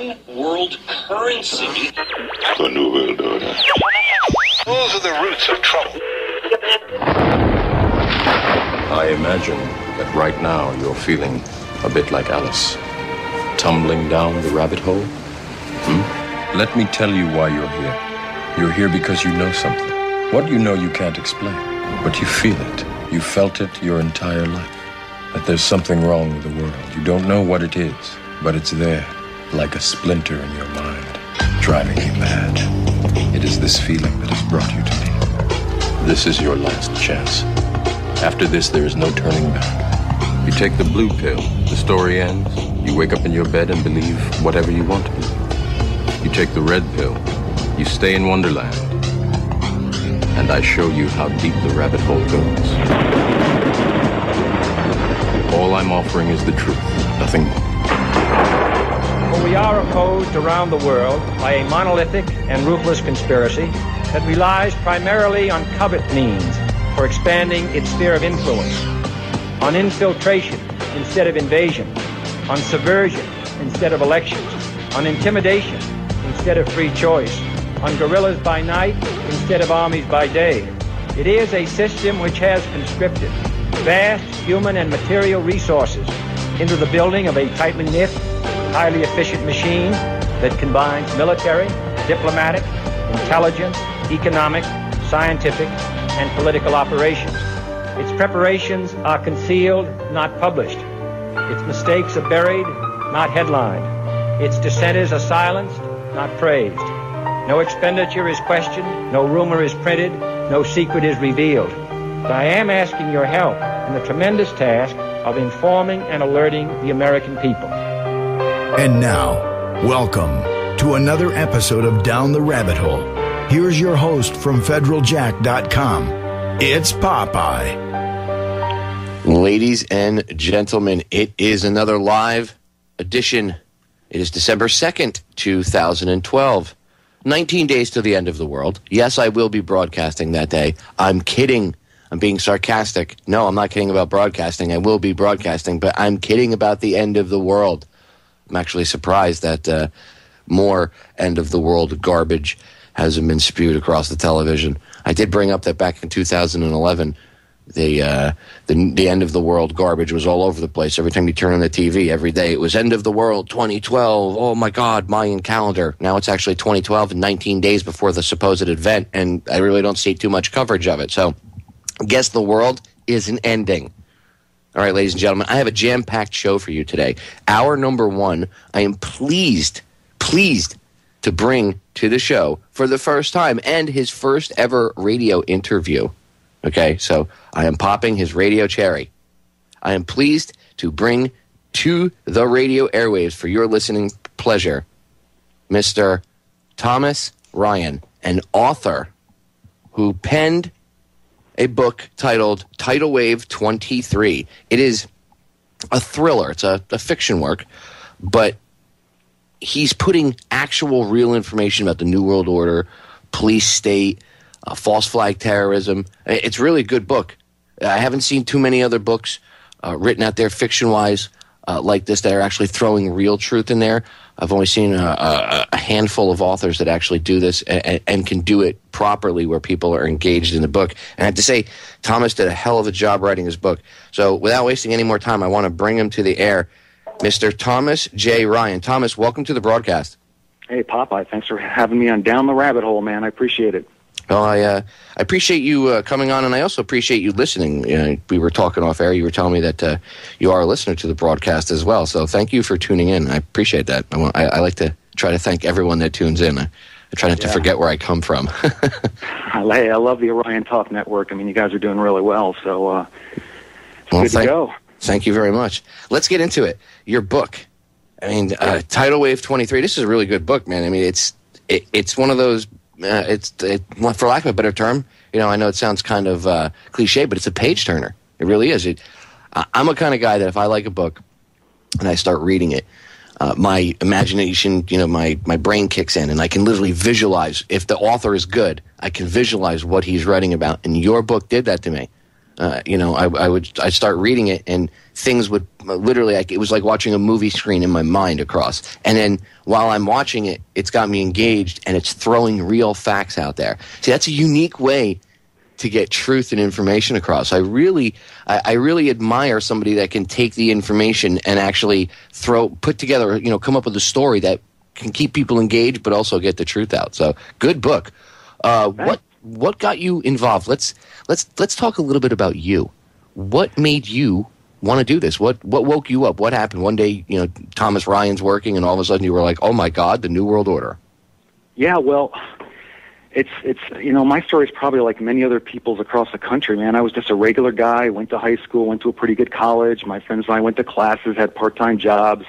one world currency. The New World Order. Those are the roots of trouble. I imagine that right now you're feeling a bit like Alice, tumbling down the rabbit hole. Let me tell you why you're here. You're here because you know something. What you know you can't explain, but you feel it. You felt it your entire life. That there's something wrong with the world. You don't know what it is, but it's there, like a splinter in your mind, driving you mad. It is this feeling that has brought you to me. This is your last chance. After this, there is no turning back. You take the blue pill, the story ends. You wake up in your bed and believe whatever you want to believe. You take the red pill, you stay in Wonderland, and I show you how deep the rabbit hole goes. All I'm offering is the truth, nothing more. For we are opposed around the world by a monolithic and ruthless conspiracy that relies primarily on covert means for expanding its sphere of influence, on infiltration instead of invasion, on subversion instead of elections, on intimidation instead of free choice, on guerrillas by night instead of armies by day. It is a system which has conscripted vast human and material resources into the building of a tightly knit, highly efficient machine that combines military, diplomatic, intelligence, economic, scientific, and political operations. Its preparations are concealed, not published. Its mistakes are buried, not headlined. Its dissenters are silenced, not praised. No expenditure is questioned, no rumor is printed, no secret is revealed. But I am asking your help in the tremendous task of informing and alerting the American people. And now, welcome to another episode of Down the Rabbit Hole. Here's your host from federaljack.com. It's Popeye. Ladies and gentlemen, it is another live edition. It is December 2nd, 2012. 19 days to the end of the world. Yes, I will be broadcasting that day. I'm kidding. I'm being sarcastic. No, I'm not kidding about broadcasting. I will be broadcasting, but I'm kidding about the end of the world. I'm actually surprised that more end of the world garbage hasn't been spewed across the television. I did bring up that back in 2011, the end of the world garbage was all over the place. Every time you turn on the TV, every day it was end of the world 2012. Oh my God, Mayan calendar. Now it's actually 2012 and 19 days before the supposed event, and I really don't see too much coverage of it. So I guess the world isn't ending. All right, ladies and gentlemen, I have a jam-packed show for you today. Hour number one, I am pleased to bring to the show for the first time and his first ever radio interview. Okay, so I am popping his radio cherry. I am pleased to bring to the radio airwaves for your listening pleasure, Mr. Thomas Ryan, an author who penned a book titled Tidal Wave 23. It is a thriller. It's a fiction work, but he's putting actual real information about the New World Order, police state, false flag terrorism. It's really a good book. I haven't seen too many other books written out there fiction-wise like this that are actually throwing real truth in there. I've only seen a handful of authors that actually do this and can do it properly where people are engaged in the book. And I have to say, Thomas did a hell of a job writing his book. So without wasting any more time, I want to bring him to the air, Mr. Thomas J. Ryan. Thomas, welcome to the broadcast. Hey, Popeye, thanks for having me on Down the Rabbit Hole, man. I appreciate it. Well, I appreciate you coming on, and I also appreciate you listening. We were talking off air. You were telling me that you are a listener to the broadcast as well. So thank you for tuning in. I appreciate that. I like to try to thank everyone that tunes in. I try not to forget where I come from. Hey, I love the Orion Talk Network. I mean, you guys are doing really well, so it's good to go. Thank you very much. Let's get into it. Your book. I mean, Tidal Wave 23. This is a really good book, man. I mean, it's one of those. For lack of a better term, I know it sounds kind of cliche, but it's a page turner. It really is. I'm a kind of guy that if I like a book and I start reading it, my imagination, my brain kicks in, and I can literally visualize. If the author is good, I can visualize what he's writing about. And your book did that to me. I'd start reading it, and things would literally, it was like watching a movie screen in my mind across. And then while I'm watching it, it's got me engaged, and it's throwing real facts out there. See, that's a unique way to get truth and information across. I really admire somebody that can take the information and actually put together, come up with a story that can keep people engaged, but also get the truth out. So, good book. What got you involved? Let's talk a little bit about you. What made you want to do this? What woke you up? What happened? One day, Thomas Ryan's working, and all of a sudden you were like, "Oh my God, the New World Order." Yeah, well, it's my story is probably like many other people's across the country, man. I was just a regular guy, went to high school, went to a pretty good college. My friends and I went to classes, had part-time jobs,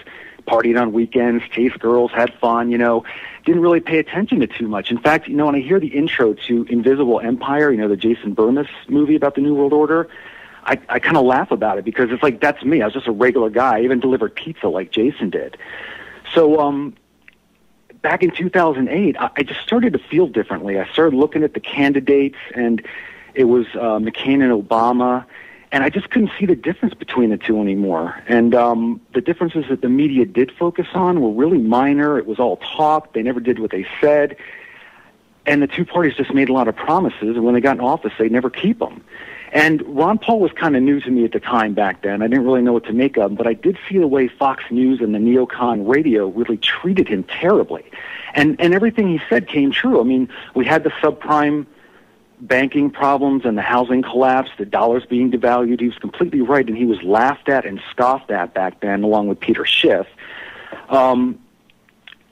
partied on weekends, chased girls, had fun, didn't really pay attention to too much. In fact, when I hear the intro to Invisible Empire, the Jason Burmis movie about the New World Order, I kind of laugh about it because it's like, that's me. I was just a regular guy. I even delivered pizza like Jason did. So, back in 2008, I just started to feel differently. I started looking at the candidates, and it was McCain and Obama, and I just couldn't see the difference between the two anymore. And the differences that the media did focus on were really minor. It was all talk. They never did what they said. And the two parties just made a lot of promises, and when they got in office, they never keep them. And Ron Paul was kind of new to me at the time back then. I didn't really know what to make of him, but I did see the way Fox News and the neocon radio really treated him terribly. And everything he said came true. I mean, we had the subprime banking problems and the housing collapse, the dollar's being devalued. He was completely right, and he was laughed at and scoffed at back then, along with Peter Schiff. And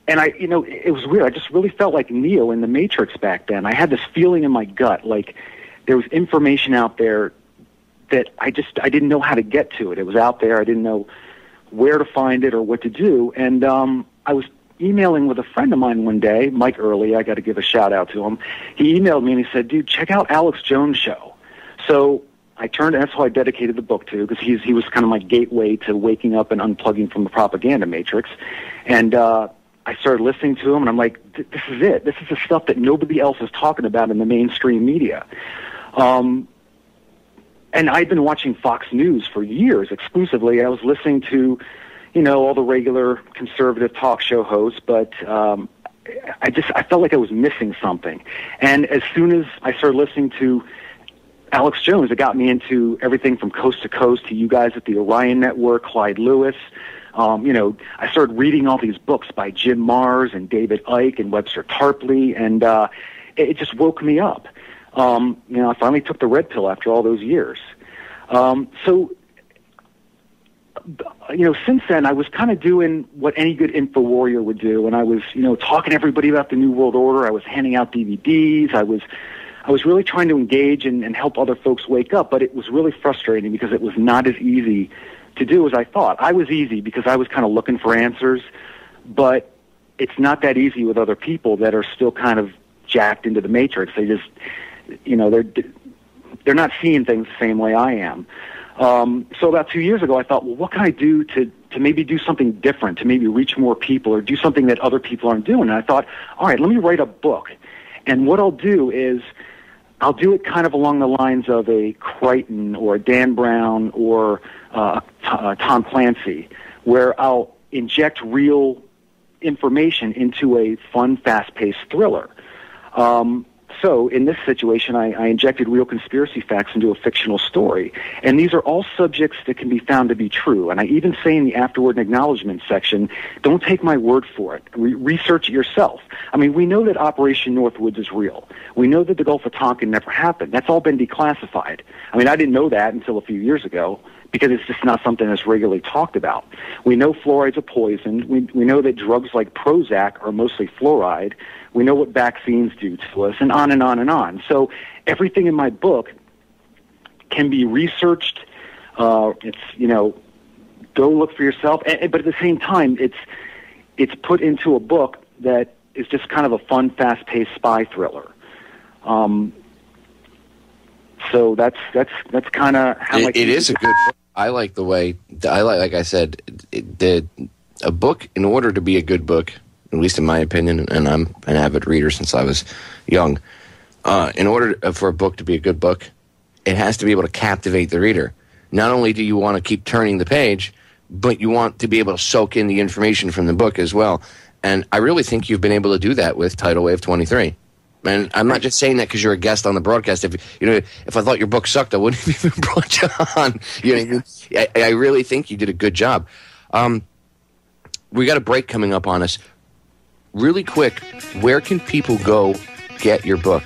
it was weird. I just really felt like Neo in the Matrix back then. I had this feeling in my gut, like there was information out there that I didn't know how to get to it. It was out there. I didn't know where to find it or what to do. And I was emailing with a friend of mine one day, Mike Early. I got to give a shout out to him. He emailed me and he said, "Dude, check out Alex Jones' show." So I turned, and that's who I dedicated the book to, because he was kind of my gateway to waking up and unplugging from the propaganda matrix. And I started listening to him, and I'm like, this is it. This is the stuff that nobody else is talking about in the mainstream media. And I'd been watching Fox News for years exclusively. I was listening to, all the regular conservative talk show hosts, but I felt like I was missing something. And as soon as I started listening to Alex Jones, it got me into everything from Coast to Coast to you guys at the Orion Network, Clyde Lewis. I started reading all these books by Jim Marrs and David Icke and Webster Tarpley, and it just woke me up. I finally took the red pill after all those years. Since then, I was kind of doing what any good info warrior would do, and I was, talking to everybody about the New World Order. I was handing out DVDs. I was really trying to engage and help other folks wake up, but it was really frustrating because it was not as easy to do as I thought. I was easy because I was kind of looking for answers, but it's not that easy with other people that are still kind of jacked into the matrix. They just, they're not seeing things the same way I am. So about 2 years ago, I thought, well, what can I do to maybe do something different, to maybe reach more people or do something that other people aren't doing? And I thought, all right, let me write a book. And what I'll do is I'll do it kind of along the lines of a Crichton or a Dan Brown or Tom Clancy, where I'll inject real information into a fun, fast-paced thriller. So in this situation, I injected real conspiracy facts into a fictional story. And these are all subjects that can be found to be true. And I even say in the afterword and acknowledgement section, don't take my word for it. Research it yourself. I mean, we know that Operation Northwoods is real. We know that the Gulf of Tonkin never happened. That's all been declassified. I mean, I didn't know that until a few years ago, because it's just not something that's regularly talked about. We know fluoride's a poison. We know that drugs like Prozac are mostly fluoride. We know what vaccines do to us, and on and on and on. So everything in my book can be researched. Go look for yourself. But at the same time, it's put into a book that is just kind of a fun, fast-paced spy thriller. So that's kind of how it is a good book. I like the way like I said, a book, in order to be a good book, at least in my opinion, and I'm an avid reader since I was young. In order for a book to be a good book, it has to be able to captivate the reader. Not only do you want to keep turning the page, but you want to be able to soak in the information from the book as well. And I really think you've been able to do that with Tidal Wave 23. And I'm not just saying that because you're a guest on the broadcast. If I thought your book sucked, I wouldn't have even brought you on. You know what I mean? I really think you did a good job. We got a break coming up on us. Really quick, where can people go get your book?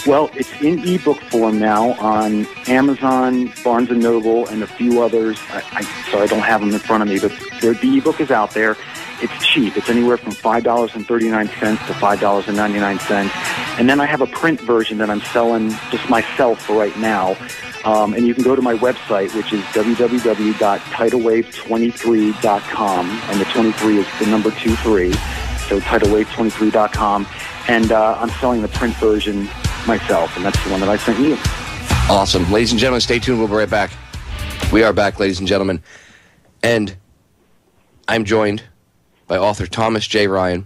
Well, it's in ebook form now on Amazon, Barnes & Noble, and a few others. Sorry, I don't have them in front of me, but the ebook is out there. It's cheap. It's anywhere from $5.39 to $5.99. And then I have a print version that I'm selling just myself for right now. And you can go to my website, which is www.tidalwave23.com. And the 23 is the number 23. So tidalwave23.com. And I'm selling the print version myself, and that's the one that I sent you. Awesome. Ladies and gentlemen, stay tuned. We'll be right back. We are back, ladies and gentlemen. And I'm joined by author Thomas J. Ryan,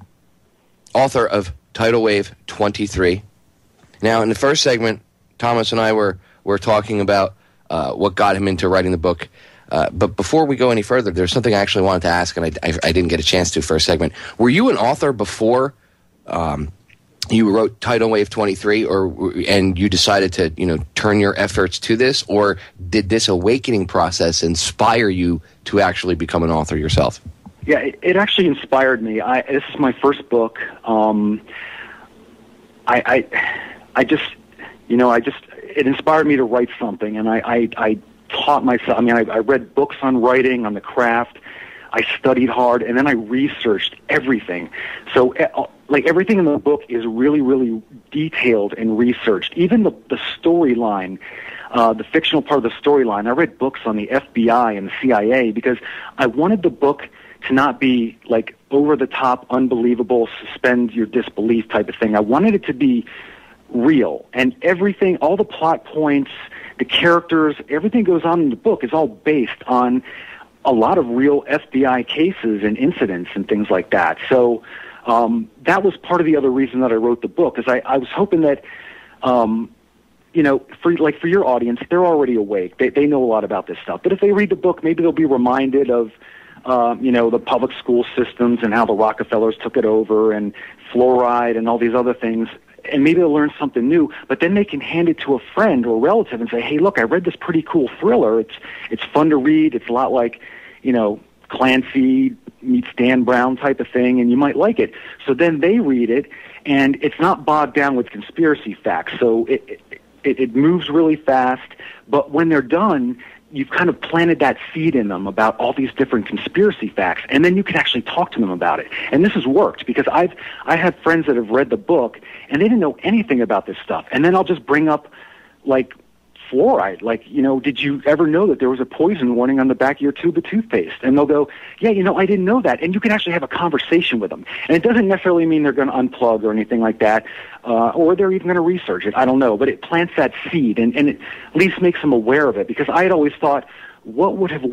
author of Tidal Wave 23. Now, in the first segment, Thomas and I were talking about what got him into writing the book. But before we go any further, there's something I actually wanted to ask, and I didn't get a chance to first segment. Were you an author before you wrote Tidal Wave 23, and you decided to turn your efforts to this, or did this awakening process inspire you to actually become an author yourself? Yeah, it actually inspired me. This is my first book. It inspired me to write something, and I taught myself. I mean, I read books on writing, on the craft. I studied hard, and then I researched everything. So, everything in the book is really, really detailed and researched. Even the storyline, the fictional part of the storyline. I read books on the FBI and the CIA because I wanted the book to not be like over-the-top, unbelievable, suspend your disbelief type of thing. I wanted it to be real, and everything, all the plot points, the characters, everything goes on in the book is all based on a lot of real FBI cases and incidents and things like that. So that was part of the other reason that I wrote the book, is I was hoping that, for your audience, they're already awake. They know a lot about this stuff. But if they read the book, maybe they'll be reminded of, the public school systems and how the Rockefellers took it over, and fluoride and all these other things. And maybe they'll learn something new, but then they can hand it to a friend or a relative and say, hey, look, I read this pretty cool thriller. It's fun to read. It's a lot like, Clancy meets Dan Brown type of thing, and you might like it. So then they read it, and it's not bogged down with conspiracy facts. So it moves really fast, but when they're done, you've kind of planted that seed in them about all these different conspiracy facts, and then you can actually talk to them about it. And this has worked because I had friends that have read the book, and they didn't know anything about this stuff. And then I'll just bring up, fluoride. Did you ever know that there was a poison warning on the back of your tube of toothpaste? And they'll go, yeah, I didn't know that. And you can actually have a conversation with them. And it doesn't necessarily mean they're going to unplug or anything like that, or they're even going to research it. I don't know. But it plants that seed, and it at least makes them aware of it. Because I had always thought, what would have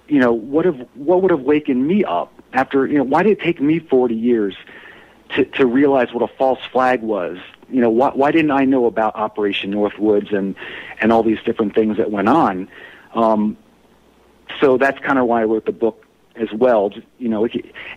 wakened me up after, why did it take me 40 years to realize what a false flag was? Why didn't I know about Operation Northwoods and all these different things that went on? So that's kind of why I wrote the book as well. And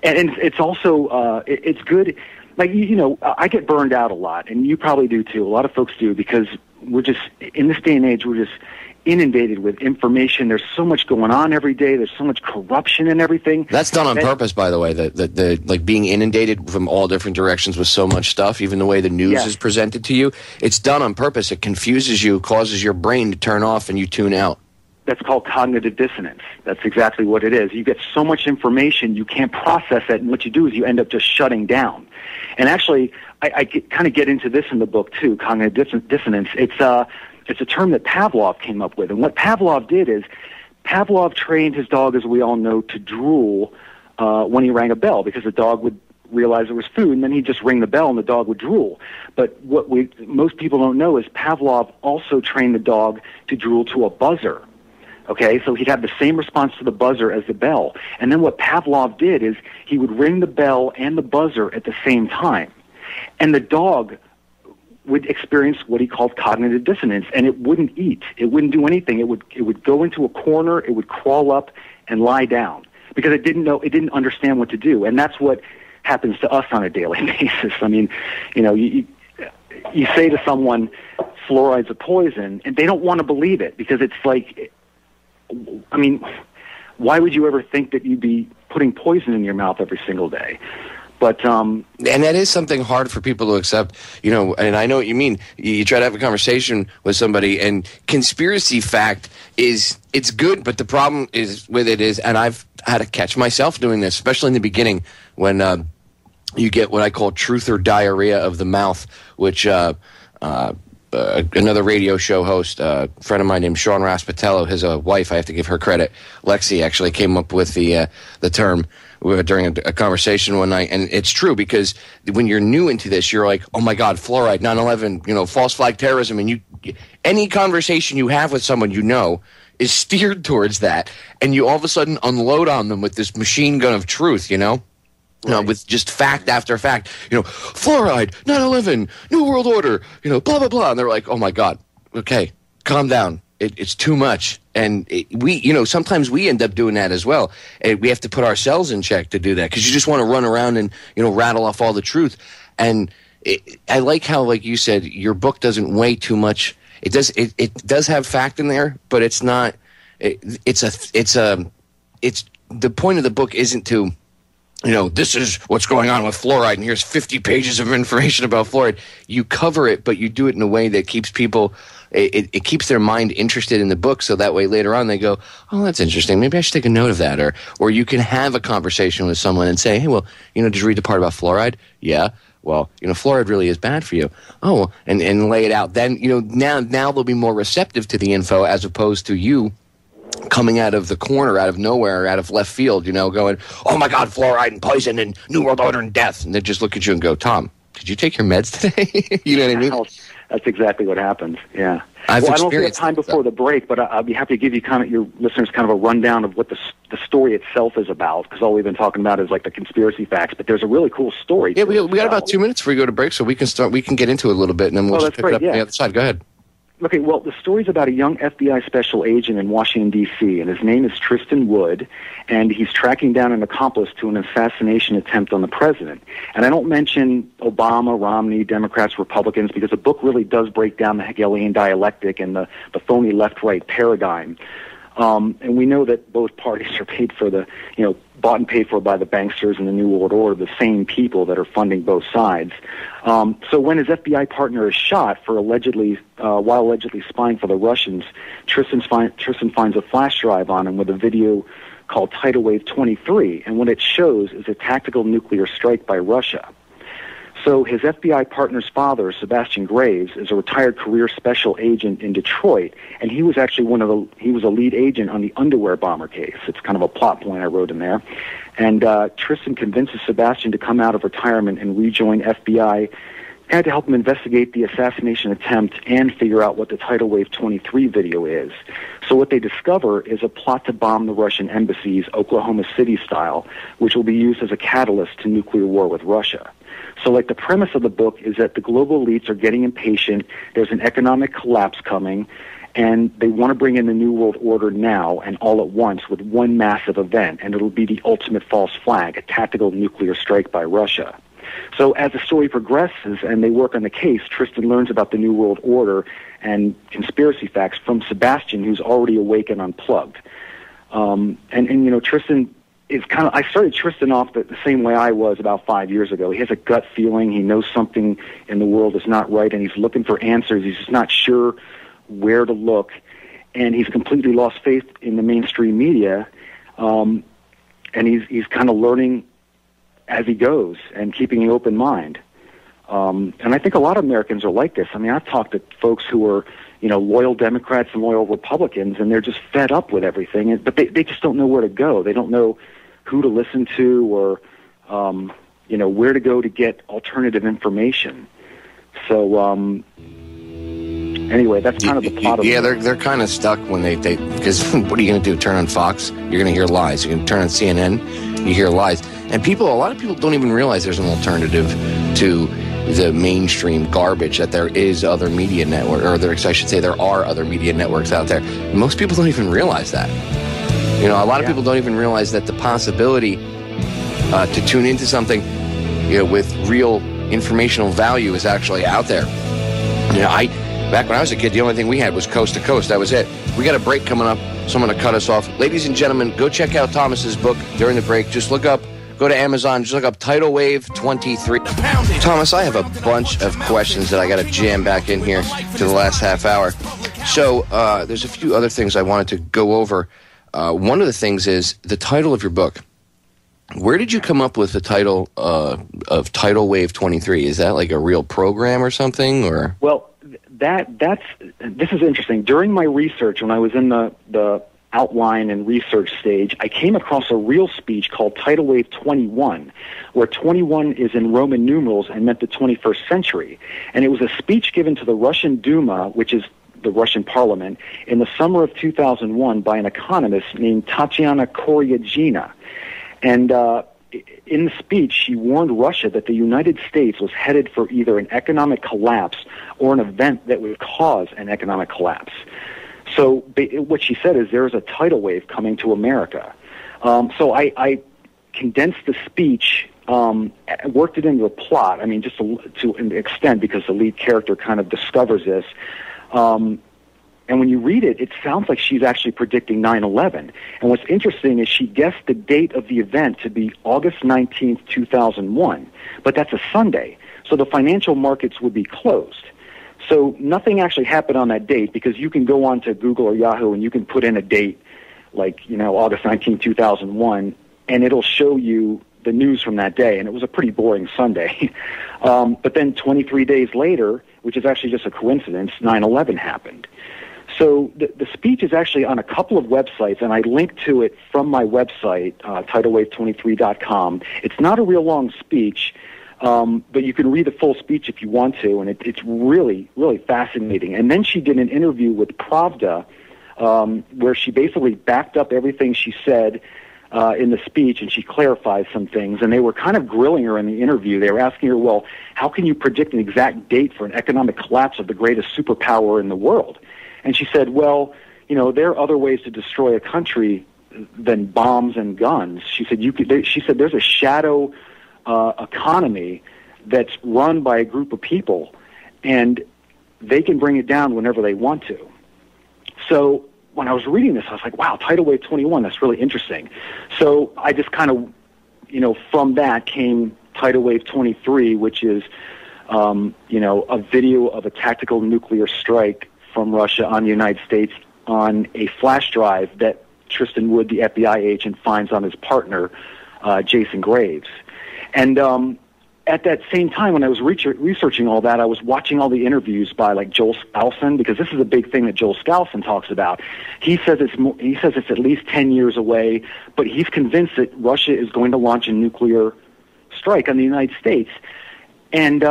it's also it's good. I get burned out a lot, and you probably do too. A lot of folks do, because we're just, in this day and age, we're just inundated with information. There's so much going on every day. There's so much corruption and everything. That's done on purpose, by the way. The being inundated from all different directions with so much stuff, even the way the news is presented to you, it's done on purpose. It confuses you, causes your brain to turn off, and you tune out. That's called cognitive dissonance. That's exactly what it is. You get so much information, you can't process it, and what you do is you end up just shutting down. And actually, I kind of get into this in the book too, cognitive dissonance. It's a term that Pavlov came up with. And what Pavlov did is Pavlov trained his dog, as we all know, to drool when he rang a bell, because the dog would realize it was food, and then he'd just ring the bell and the dog would drool. But what most people don't know is Pavlov also trained the dog to drool to a buzzer. Okay, so he'd have the same response to the buzzer as the bell. And then what Pavlov did is he would ring the bell and the buzzer at the same time. And the dog would experience what he called cognitive dissonance, and it wouldn't eat. It wouldn't do anything. It would go into a corner. It would crawl up and lie down because it didn't understand what to do. And that's what happens to us on a daily basis. I mean, you say to someone, fluoride's a poison, and they don't want to believe it because it's like, I mean, why would you ever think that you'd be putting poison in your mouth every single day? But and that is something hard for people to accept, and I know what you mean. You try to have a conversation with somebody, and conspiracy fact it's good, but the problem is with it is, and I've had to catch myself doing this, especially in the beginning when you get what I call truth or diarrhea of the mouth, which another radio show host, a friend of mine named Sean Raspatello, his wife, I have to give her credit, Lexi, actually came up with the term during a conversation one night, and it's true because when you're new into this, you're like, oh my God, fluoride, 9/11, false flag terrorism, and any conversation you have with someone is steered towards that, and you all of a sudden unload on them with this machine gun of truth, with just fact after fact, fluoride, 9/11, New World Order, blah, blah, blah. And they're like, oh, my God, okay, calm down. It's too much. And sometimes we end up doing that as well. And we have to put ourselves in check to do that because you just want to run around and, rattle off all the truth. And I like how, like you said, your book doesn't weigh too much. It does have fact in there, but it's not. It's the point of the book isn't to, this is what's going on with fluoride, and here's 50 pages of information about fluoride. You cover it, but you do it in a way that keeps people, it keeps their mind interested in the book, so that way later on they go, oh, that's interesting. Maybe I should take a note of that. Or you can have a conversation with someone and say, hey, well, did you read the part about fluoride? Yeah. Well, fluoride really is bad for you. Oh, and lay it out. Then, now they'll be more receptive to the info as opposed to you coming out of the corner, out of nowhere, out of left field, going, oh my God, fluoride and poison and New World Order and death. And they just look at you and go, Tom, did you take your meds today? You know what I mean? That's exactly what happens, yeah. I don't know if we have time before the break, but I'll be happy to give you your listeners kind of a rundown of what the story itself is about, because all we've been talking about is like the conspiracy facts, but there's a really cool story. Yeah, we got about 2 minutes before we go to break, so we can get into it a little bit, and then we'll just pick it up on the other side. Go ahead. Okay, well, the story's about a young FBI special agent in Washington, D.C., and his name is Tristan Wood, and he's tracking down an accomplice to an assassination attempt on the president. And I don't mention Obama, Romney, Democrats, Republicans, because the book really does break down the Hegelian dialectic and the phony left-right paradigm. And we know that both parties are paid for bought and paid for by the banksters and the New World Order, the same people that are funding both sides. So when his FBI partner is shot for while allegedly spying for the Russians, Tristan finds a flash drive on him with a video called Tidal Wave 23, and what it shows is a tactical nuclear strike by Russia. So his FBI partner's father, Sebastian Graves, is a retired career special agent in Detroit, and he was actually he was a lead agent on the underwear bomber case. It's kind of a plot point I wrote in there. And Tristan convinces Sebastian to come out of retirement and rejoin FBI, kind of to help him investigate the assassination attempt and figure out what the Tidal Wave 23 video is. So what they discover is a plot to bomb the Russian embassies, Oklahoma City style, which will be used as a catalyst to nuclear war with Russia. So the premise of the book is that the global elites are getting impatient, there's an economic collapse coming, and they want to bring in the New World Order now and all at once with one massive event, and it'll be the ultimate false flag, a tactical nuclear strike by Russia. So as the story progresses and they work on the case, Tristan learns about the New World Order and conspiracy facts from Sebastian, who's already awake and unplugged. Tristan is I started Tristan off the same way I was about 5 years ago. He has a gut feeling. He knows something in the world is not right, and he's looking for answers. He's just not sure where to look, and he's completely lost faith in the mainstream media, and he's kind of learning as he goes and keeping an open mind. And I think a lot of Americans are like this. I mean, I've talked to folks who are, loyal Democrats and loyal Republicans, and they're just fed up with everything, but they just don't know where to go. They don't know who to listen to or, where to go to get alternative information. So, anyway, that's kind of the plot of it. Yeah, they're kind of stuck when they because what are you going to do? Turn on Fox? You're going to hear lies. You're going to turn on CNN? You hear lies. And a lot of people don't even realize there's an alternative to the mainstream garbage, that there is other media network, or I should say there are other media networks out there. Most people don't even realize that. You know, a lot of people don't even realize that the possibility to tune into something, you know, with real informational value is actually out there. You know, back when I was a kid, the only thing we had was Coast to Coast. That was it. We got a break coming up, so I'm going to cut us off. Ladies and gentlemen, go check out Thomas's book during the break. Just go to Amazon, just look up Tidal Wave 23. Thomas, I have a bunch of questions that I got to jam back in here to the last half hour. So there's a few other things I wanted to go over. One of the things is the title of your book. Where did you come up with the title of Tidal Wave 23? Is that like a real program or something? Or well, this is interesting. During my research, when I was in the outline and research stage, I came across a real speech called Tidal Wave 21, where 21 is in Roman numerals and meant the 21st century. And it was a speech given to the Russian Duma, which is the Russian parliament, in the summer of 2001 by an economist named Tatiana Koryagina. And in the speech, she warned Russia that the United States was headed for either an economic collapse or an event that would cause an economic collapse. So what she said is there is a tidal wave coming to America. So I condensed the speech, worked it into the plot, I mean, just to an extent, because the lead character kind of discovers this. And when you read it, it sounds like she's actually predicting 9/11. And what's interesting is she guessed the date of the event to be August 19th, 2001. But that's a Sunday, so the financial markets would be closed. So nothing actually happened on that date, because you can go on to Google or Yahoo and you can put in a date like, you know, August 19th, 2001, and it'll show you the news from that day. And it was a pretty boring Sunday. But then 23 days later, which is actually just a coincidence, 9/11 happened. So the speech is actually on a couple of websites, and I linked to it from my website, TidalWave23.com. It's not a real long speech, but you can read the full speech if you want to, and it's really, really fascinating. And then she did an interview with Pravda, where she basically backed up everything she said in the speech, and she clarifies some things. And they were kind of grilling her in the interview. They were asking her, well, how can you predict an exact date for an economic collapse of the greatest superpower in the world? And she said, well, you know, there are other ways to destroy a country than bombs and guns. She said, she said there's a shadow economy that's run by a group of people, and they can bring it down whenever they want to. So when I was reading this, I was like, wow, Tidal Wave 21, that's really interesting. So I just kind of, you know, from that came Tidal Wave 23, which is, you know, a video of a tactical nuclear strike from Russia on the United States on a flash drive that Tristan Wood, the FBI agent, finds on his partner, Jason Graves. And at that same time, when I was researching all that, I was watching all the interviews by like Joel Skousen, because this is a big thing that Joel Skousen talks about. He says it's at least 10 years away, but he's convinced that Russia is going to launch a nuclear strike on the United States. And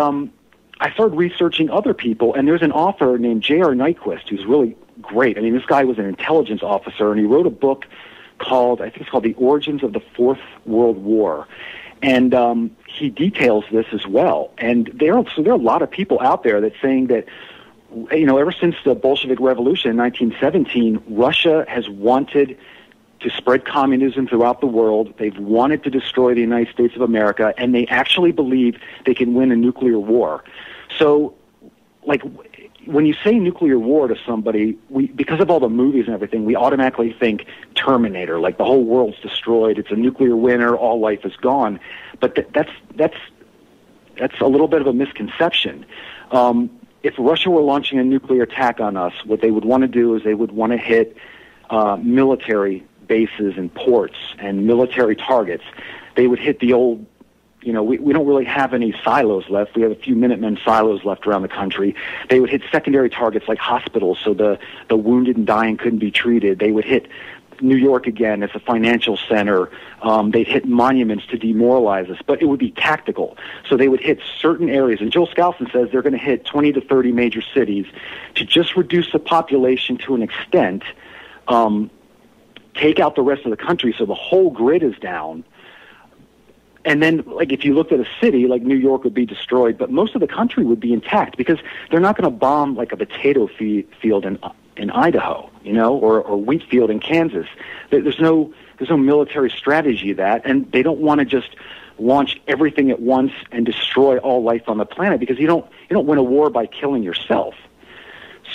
I started researching other people, and there's an author named J.R. Nyquist who's really great. I mean, this guy was an intelligence officer, and he wrote a book called, I think it's called The Origins of the Fourth World War. And he details this as well. And there are a lot of people out there that saying that, you know, ever since the Bolshevik Revolution in 1917, Russia has wanted to spread communism throughout the world. They've wanted to destroy the United States of America, and they actually believe they can win a nuclear war. So, like, when you say nuclear war to somebody, because of all the movies and everything, we automatically think Terminator, like the whole world's destroyed, it's a nuclear winter, all life is gone. But that's a little bit of a misconception. If Russia were launching a nuclear attack on us, what they would want to do is they would want to hit military bases and ports and military targets. They would hit the old, you know, we don't really have any silos left. We have a few Minutemen silos left around the country. They would hit secondary targets like hospitals, so the wounded and dying couldn't be treated. They would hit New York again as a financial center. They'd hit monuments to demoralize us, but it would be tactical. So they would hit certain areas. And Joel Skousen says they're going to hit 20 to 30 major cities to just reduce the population to an extent, take out the rest of the country so the whole grid is down, And then, like, if you looked at a city, like New York would be destroyed, but most of the country would be intact because they're not going to bomb, like, a potato field in Idaho, you know, or wheat field in Kansas. There's no military strategy to that, and they don't want to just launch everything at once and destroy all life on the planet because you don't win a war by killing yourself.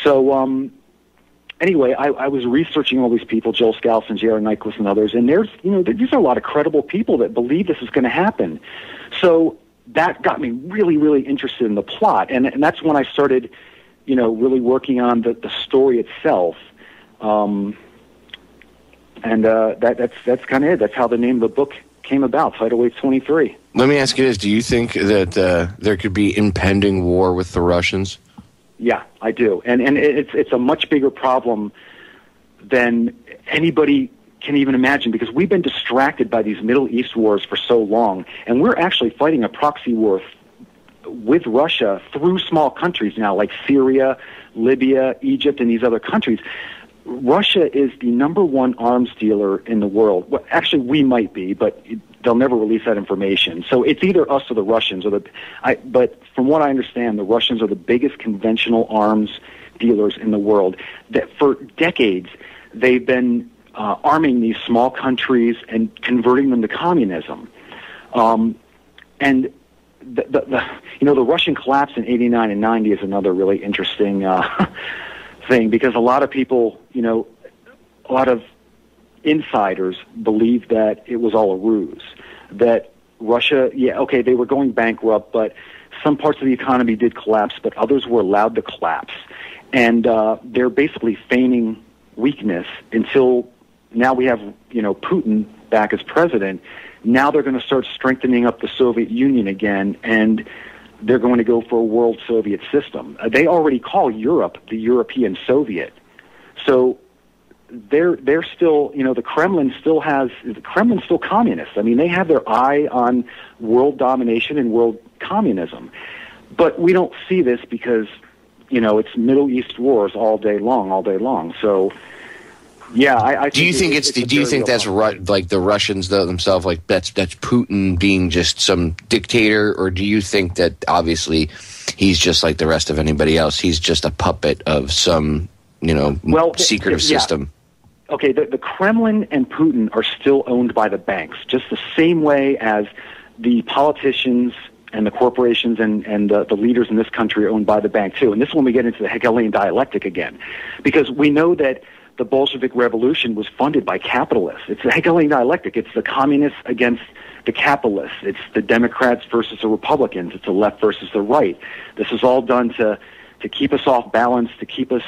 So, anyway, I was researching all these people, Joel Scalise and J.R. Nyquist and others, and these are a lot of credible people that believe this is going to happen. So that got me really, really interested in the plot, and that's when I started, really working on the story itself. And that's kind of it. That's how the name of the book came about, Tidal Wave 23. Let me ask you this. Do you think that there could be impending war with the Russians? Yeah, I do. And it's a much bigger problem than anybody can even imagine because we've been distracted by these Middle East wars for so long, and we're actually fighting a proxy war with Russia through small countries now, like Syria, Libya, Egypt, and these other countries. Russia is the number one arms dealer in the world. Well, actually, we might be, but they'll never release that information. So it's either us or the Russians. But from what I understand, the Russians are the biggest conventional arms dealers in the world. That for decades, they've been arming these small countries and converting them to communism. And the Russian collapse in '89 and '90 is another really interesting thing because a lot of people, a lot of insiders believe that it was all a ruse, that Russia, they were going bankrupt, but some parts of the economy did collapse, but others were allowed to collapse. And they're basically feigning weakness until now we have, Putin back as president. Now they're going to start strengthening up the Soviet Union again, and they're going to go for a world Soviet system. They already call Europe the European Soviet. So they're still, the Kremlin's still communist. I mean, they have their eye on world domination and world communism. But we don't see this because, it's Middle East wars all day long. So, yeah, I think do you think that's right? Like the Russians themselves, like that's Putin being just some dictator, or do you think that obviously he's just like the rest of anybody else? He's just a puppet of some, secretive system. Okay, the Kremlin and Putin are still owned by the banks, just the same way as the politicians and the corporations and the leaders in this country are owned by the bank too. And this is when we get into the Hegelian dialectic again, because we know that the Bolshevik Revolution was funded by capitalists. It's the Hegelian dialectic. It's the communists against the capitalists. It's the Democrats versus the Republicans. It's the left versus the right. This is all done to keep us off balance, to keep us,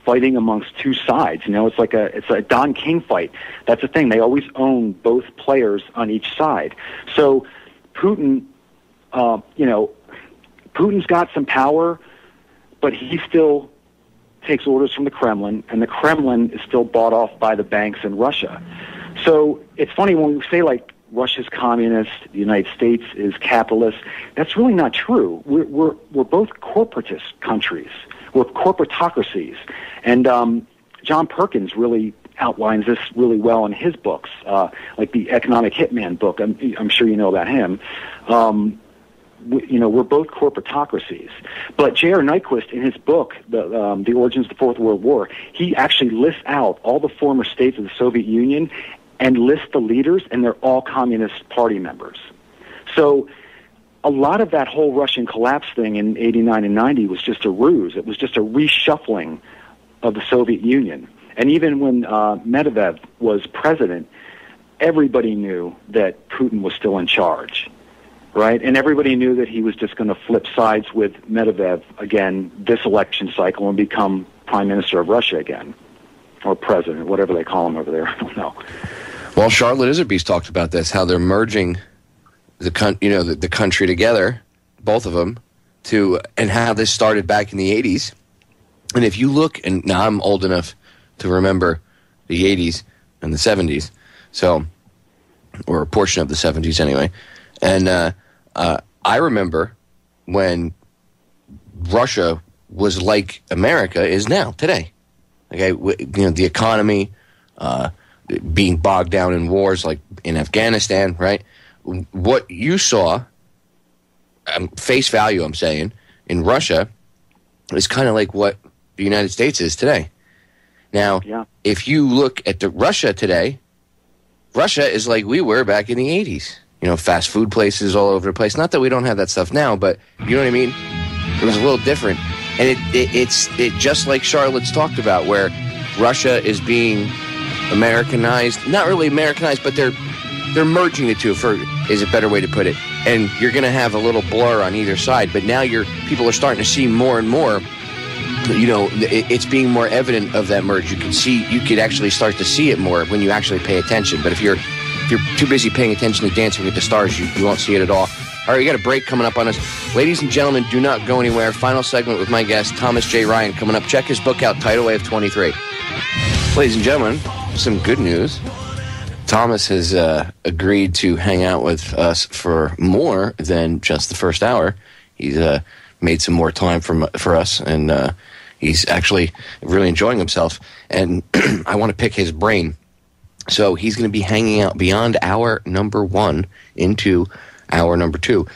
fighting amongst two sides. It's a Don King fight. That's the thing. They always own both players on each side. So Putin, Putin's got some power, but he still takes orders from the Kremlin, and the Kremlin is still bought off by the banks in Russia. So it's funny when we say, like, Russia's communist, the United States is capitalist. That's really not true. We're both corporatist countries. We're corporatocracies. And John Perkins really outlines this really well in his books, like the Economic Hitman book. I'm sure you know about him. We're both corporatocracies. But J.R. Nyquist, in his book, The Origins of the Fourth World War, he actually lists out all the former states of the Soviet Union and lists the leaders, and they're all Communist Party members. So a lot of that whole Russian collapse thing in '89 and '90 was just a ruse. It was just a reshuffling of the Soviet Union. And even when Medvedev was president, everybody knew that Putin was still in charge. Right? And everybody knew that he was just going to flip sides with Medvedev again this election cycle and become prime minister of Russia again, or president, whatever they call him over there. I don't know. Well, Charlotte Iserby's talked about this, how they're merging the country together, both of them, and how this started back in the 80s. And if you look, and now I'm old enough to remember the 80s and the 70s, or a portion of the 70s anyway. And I remember when Russia was like America is now, today. Okay, the economy being bogged down in wars like in Afghanistan, right? what you saw, face value, I'm saying, in Russia is kind of like what the United States is today. Now, if you look at Russia today, Russia is like we were back in the 80s. You know, fast food places all over the place. Not that we don't have that stuff now, but you know what I mean? It was a little different. And it's just like Charlotte's talked about, where Russia is being Americanized. Not really Americanized, but they're merging the two, is a better way to put it. And you're going to have a little blur on either side. But now people are starting to see more and more, you know, it's being more evident of that merge. You could actually start to see it more when you actually pay attention. But if you're too busy paying attention to Dancing with the Stars, you won't see it at all. All right, we got a break coming up on us. Ladies and gentlemen, do not go anywhere. Final segment with my guest, Thomas J. Ryan, coming up. Check his book out, Tidal Wave 23. Ladies and gentlemen, some good news. Thomas has agreed to hang out with us for more than just the first hour. He's made some more time for us, and he's actually really enjoying himself. And I want to pick his brain. So he's going to be hanging out beyond hour number 1 into hour number 2,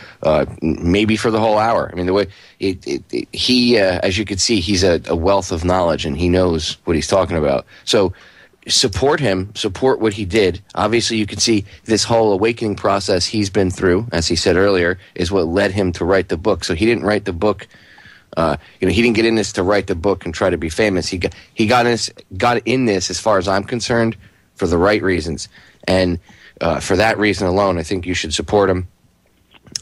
maybe for the whole hour. I mean, the way he, as you can see, he's a wealth of knowledge, and he knows what he's talking about. So support him, support what he did. Obviously, you can see this whole awakening process he's been through, as he said earlier, is what led him to write the book. So he didn't write the book. He didn't get in this to write the book and try to be famous. He got in this, as far as I'm concerned, for the right reasons. And for that reason alone, I think you should support him.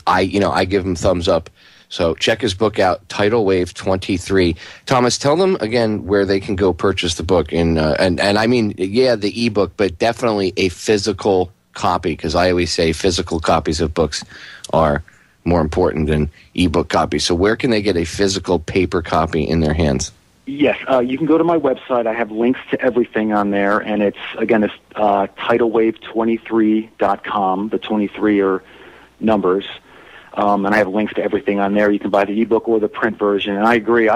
I give him thumbs up. So check his book out, Tidal Wave 23. Thomas, tell them again where they can go purchase the book. And I mean, the ebook, but definitely a physical copy, because I always say physical copies of books are more important than ebook copies. So where can they get a physical paper copy in their hands? Yes, you can go to my website. I have links to everything on there, and it's tidalwave23.com. The 23 are numbers, and I have links to everything on there. You can buy the ebook or the print version, and I agree.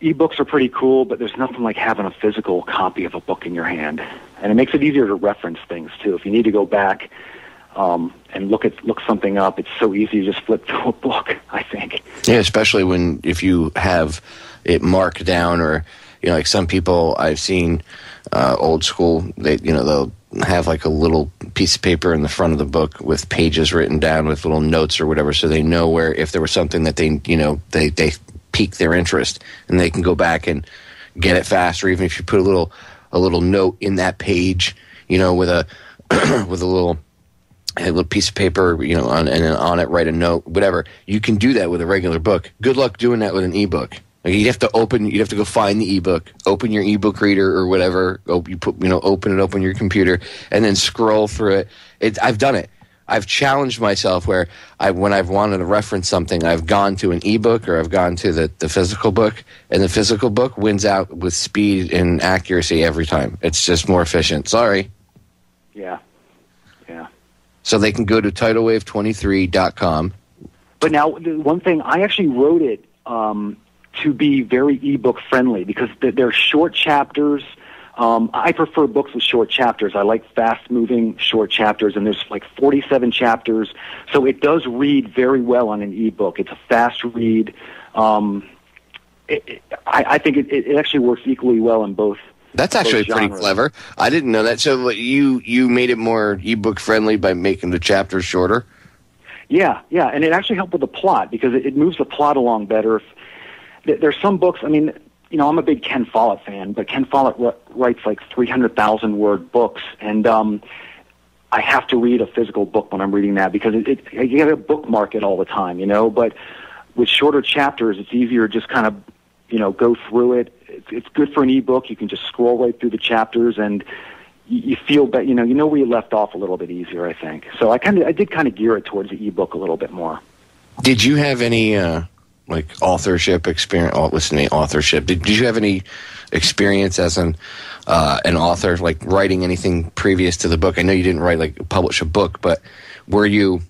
Ebooks are pretty cool, but there's nothing like having a physical copy of a book in your hand, and it makes it easier to reference things too. If you need to go back and look something up, it's so easy to just flip to a book, I think. Yeah, especially if you have it marked down, or like some people I've seen old school, they'll have like a little piece of paper in the front of the book with pages written down with little notes or whatever, so they know where, if there was something that they piqued their interest, and they can go back and get it fast. Or even if you put a little note in that page, with a with a little piece of paper, on it write a note, whatever. You can do that with a regular book. Good luck doing that with an ebook. Like, you'd have to go find the ebook, open your ebook reader or whatever. Open it up on your computer, and then scroll through it. I've done it. I've challenged myself where when I've wanted to reference something, I've gone to an ebook or I've gone to the physical book, and the physical book wins out with speed and accuracy every time. It's just more efficient. Sorry. Yeah. So they can go to tidalwave23.com. But now, the one thing, I actually wrote it to be very ebook friendly, because they're short chapters. I prefer books with short chapters. I like fast-moving short chapters, and there's like 47 chapters, so it does read very well on an ebook. It's a fast read. I think it actually works equally well in both. That's actually pretty clever. I didn't know that. So you made it more ebook friendly by making the chapters shorter? Yeah, and it actually helped with the plot, because it moves the plot along better. There's some books, I mean, I'm a big Ken Follett fan, but Ken Follett writes like 300,000-word books, and I have to read a physical book when I'm reading that, because you got to bookmark it all the time, but with shorter chapters, it's easier to just kind of, go through it. It's good for an ebook. You can just scroll right through the chapters, and you feel better. You know where you left off a little bit easier, I think. So I did kind of gear it towards the ebook a little bit more. Did you have any authorship experience? Authorship. Did you have any experience as an author, like writing anything previous to the book? I know you didn't publish a book, but were you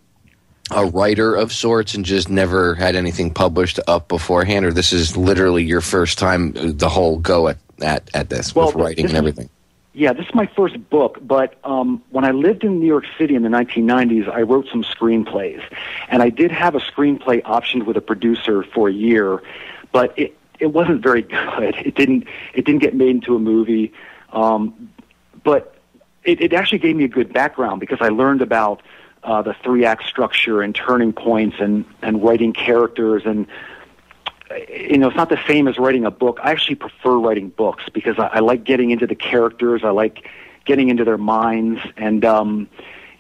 a writer of sorts and just never had anything published up beforehand, or this is literally your first time, the whole go at this, with writing and everything? Yeah, this is my first book, but when I lived in New York City in the 1990s, I wrote some screenplays. And I did have a screenplay optioned with a producer for a year, but it wasn't very good. It didn't get made into a movie. But it actually gave me a good background because I learned about the 3-act structure and turning points and writing characters. And, you know, it's not the same as writing a book. I actually prefer writing books because I like getting into the characters. I like getting into their minds. And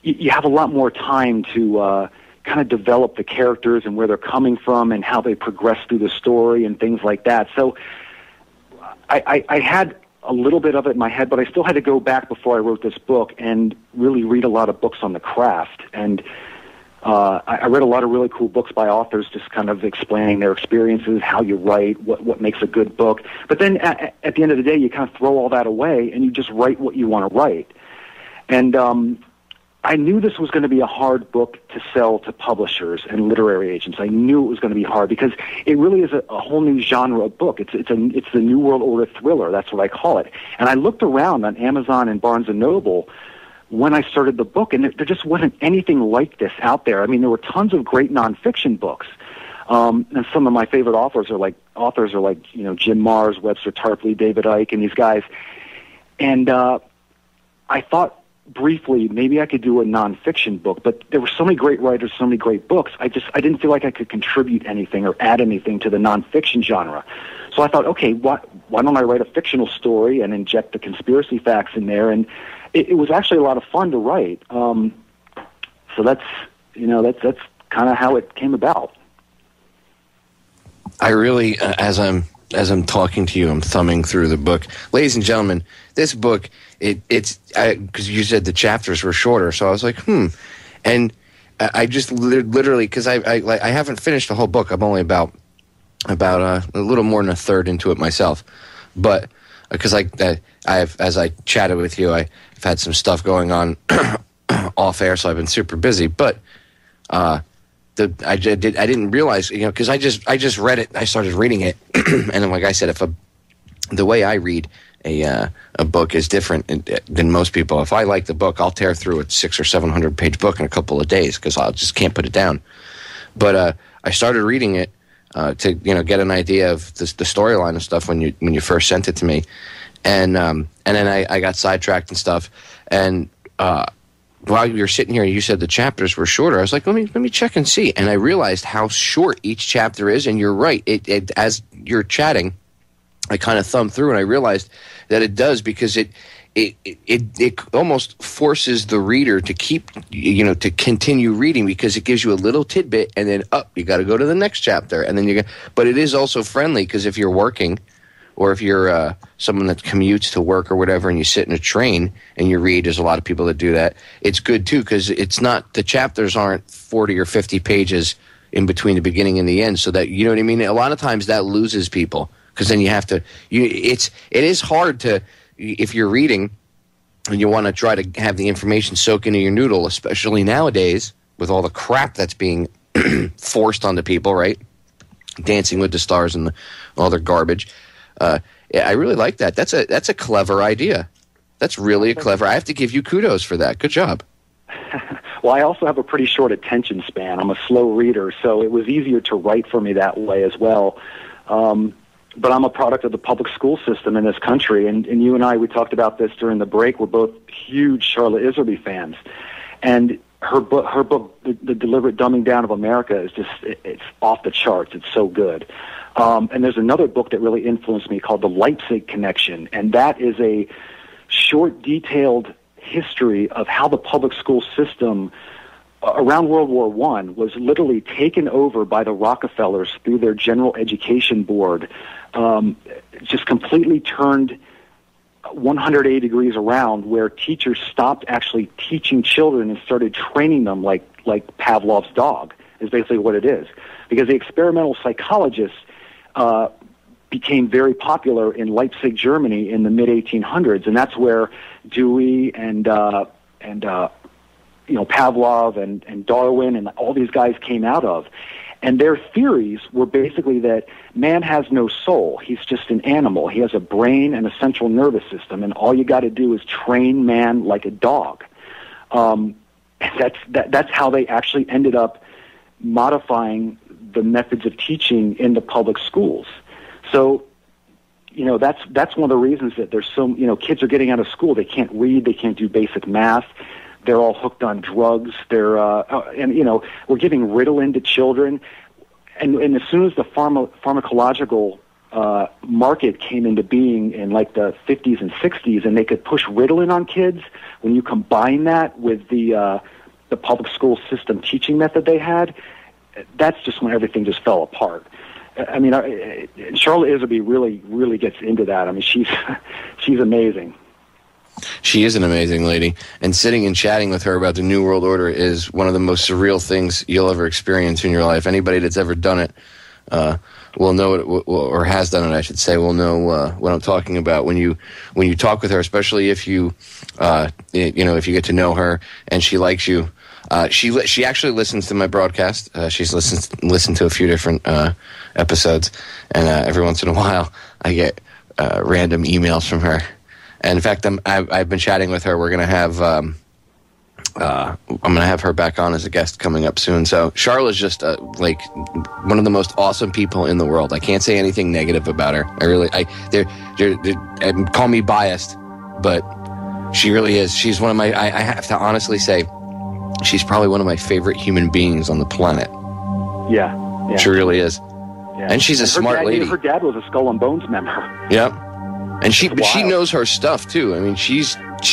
you have a lot more time to kind of develop the characters and where they're coming from and how they progress through the story and things like that. So I had a little bit of it in my head, but I still had to go back before I wrote this book and really read a lot of books on the craft. And I read a lot of really cool books by authors just kind of explaining their experiences, how you write, what makes a good book. But then at the end of the day, you kind of throw all that away and you just write what you want to write. And I knew this was going to be a hard book to sell to publishers and literary agents. I knew it was going to be hard because it really is a whole new genre of book. It's the New World Order thriller. That's what I call it. And I looked around on Amazon and Barnes & Noble when I started the book, and there just wasn't anything like this out there. I mean, there were tons of great nonfiction books. And some of my favorite authors are like you know, Jim Marrs, Webster Tarpley, David Icke, and these guys. And I thought briefly maybe I could do a nonfiction book, but there were so many great writers, so many great books. I didn't feel like I could contribute anything or add anything to the nonfiction genre. So I thought, okay, why don't I write a fictional story and inject the conspiracy facts in there? And it was actually a lot of fun to write. So that's kind of how it came about. I really, as I'm talking to you, I'm thumbing through the book. Ladies and gentlemen, this book, it's because you said the chapters were shorter, so I was like, and I just literally, because I haven't finished the whole book. I'm only about a little more than a third into it myself, but because as I chatted with you, I've had some stuff going on off air, so I've been super busy, but I didn't realize, you know, because I just read it. I started reading it, and then, like I said, the way I read a book is different than most people. If I like the book, I'll tear through a 600 or 700 page book in a couple of days because I just can't put it down. But I started reading it to get an idea of the storyline and stuff when you first sent it to me, and then I got sidetracked and stuff, and while you were sitting here, you said the chapters were shorter. I was like, let me check and see. And I realized how short each chapter is, and you're right. It as you're chatting, I kind of thumbed through, and I realized that it does because it almost forces the reader to to continue reading because it gives you a little tidbit, and then you got to go to the next chapter, and then But it is also friendly because if you're working, or if you're someone that commutes to work or whatever, and you sit in a train and you read, there's a lot of people that do that. It's good too because it's not, the chapters aren't 40 or 50 pages in between the beginning and the end, so that, you know what I mean. A lot of times that loses people because then you have to. It is hard to, if you're reading and you want to try to have the information soak into your noodle, especially nowadays with all the crap that's being forced onto people, right? Dancing with the Stars and all their garbage. I really like that. That's a clever idea. That's really clever. I have to give you kudos for that. Good job. Well, I also have a pretty short attention span. I'm a slow reader, so it was easier to write for me that way as well. But I'm a product of the public school system in this country, and you and I, we talked about this during the break. We're both huge Charlotte Iserby fans, and her book, The Deliberate Dumbing Down of America, is it's off the charts. It's so good. And there's another book that really influenced me called The Leipzig Connection, and that is a short, detailed history of how the public school system around World War I was literally taken over by the Rockefellers through their General Education Board, just completely turned 180 degrees around, where teachers stopped actually teaching children and started training them like Pavlov's dog, is basically what it is. Because the experimental psychologists became very popular in Leipzig, Germany in the mid-1800s, and that's where Dewey and Pavlov and Darwin and all these guys came out of. And their theories were basically that man has no soul. He's just an animal. He has a brain and a central nervous system, and all you got to do is train man like a dog. That's how they actually ended up modifying the methods of teaching in the public schools. So, that's one of the reasons that there's so, kids are getting out of school. They can't read. They can't do basic math. They're all hooked on drugs. We're giving Ritalin to children. And as soon as the pharmacological market came into being in like the 50s and 60s, and they could push Ritalin on kids, when you combine that with the public school system teaching method they had, that's just when everything just fell apart. I mean, Charlotte Iserby really, really gets into that. I mean, she's amazing. She is an amazing lady, and sitting and chatting with her about the New World Order is one of the most surreal things you'll ever experience in your life. Anybody that's ever done it will know it, or has done it, I should say, will know what I'm talking about. When you talk with her, especially if you if you get to know her and she likes you. She actually listens to my broadcast. She's listened to a few different episodes, and every once in a while I get random emails from her. And in fact, I've been chatting with her. We're gonna have I'm gonna have her back on as a guest coming up soon. So Charlotte's just like one of the most awesome people in the world. I can't say anything negative about her. Call me biased, but she really is. She's one of my. I have to honestly say, she's probably one of my favorite human beings on the planet. Yeah. She really is. Yeah. And she's a smart lady. Her dad was a Skull and Bones member. Yep. And she knows her stuff too. I mean, she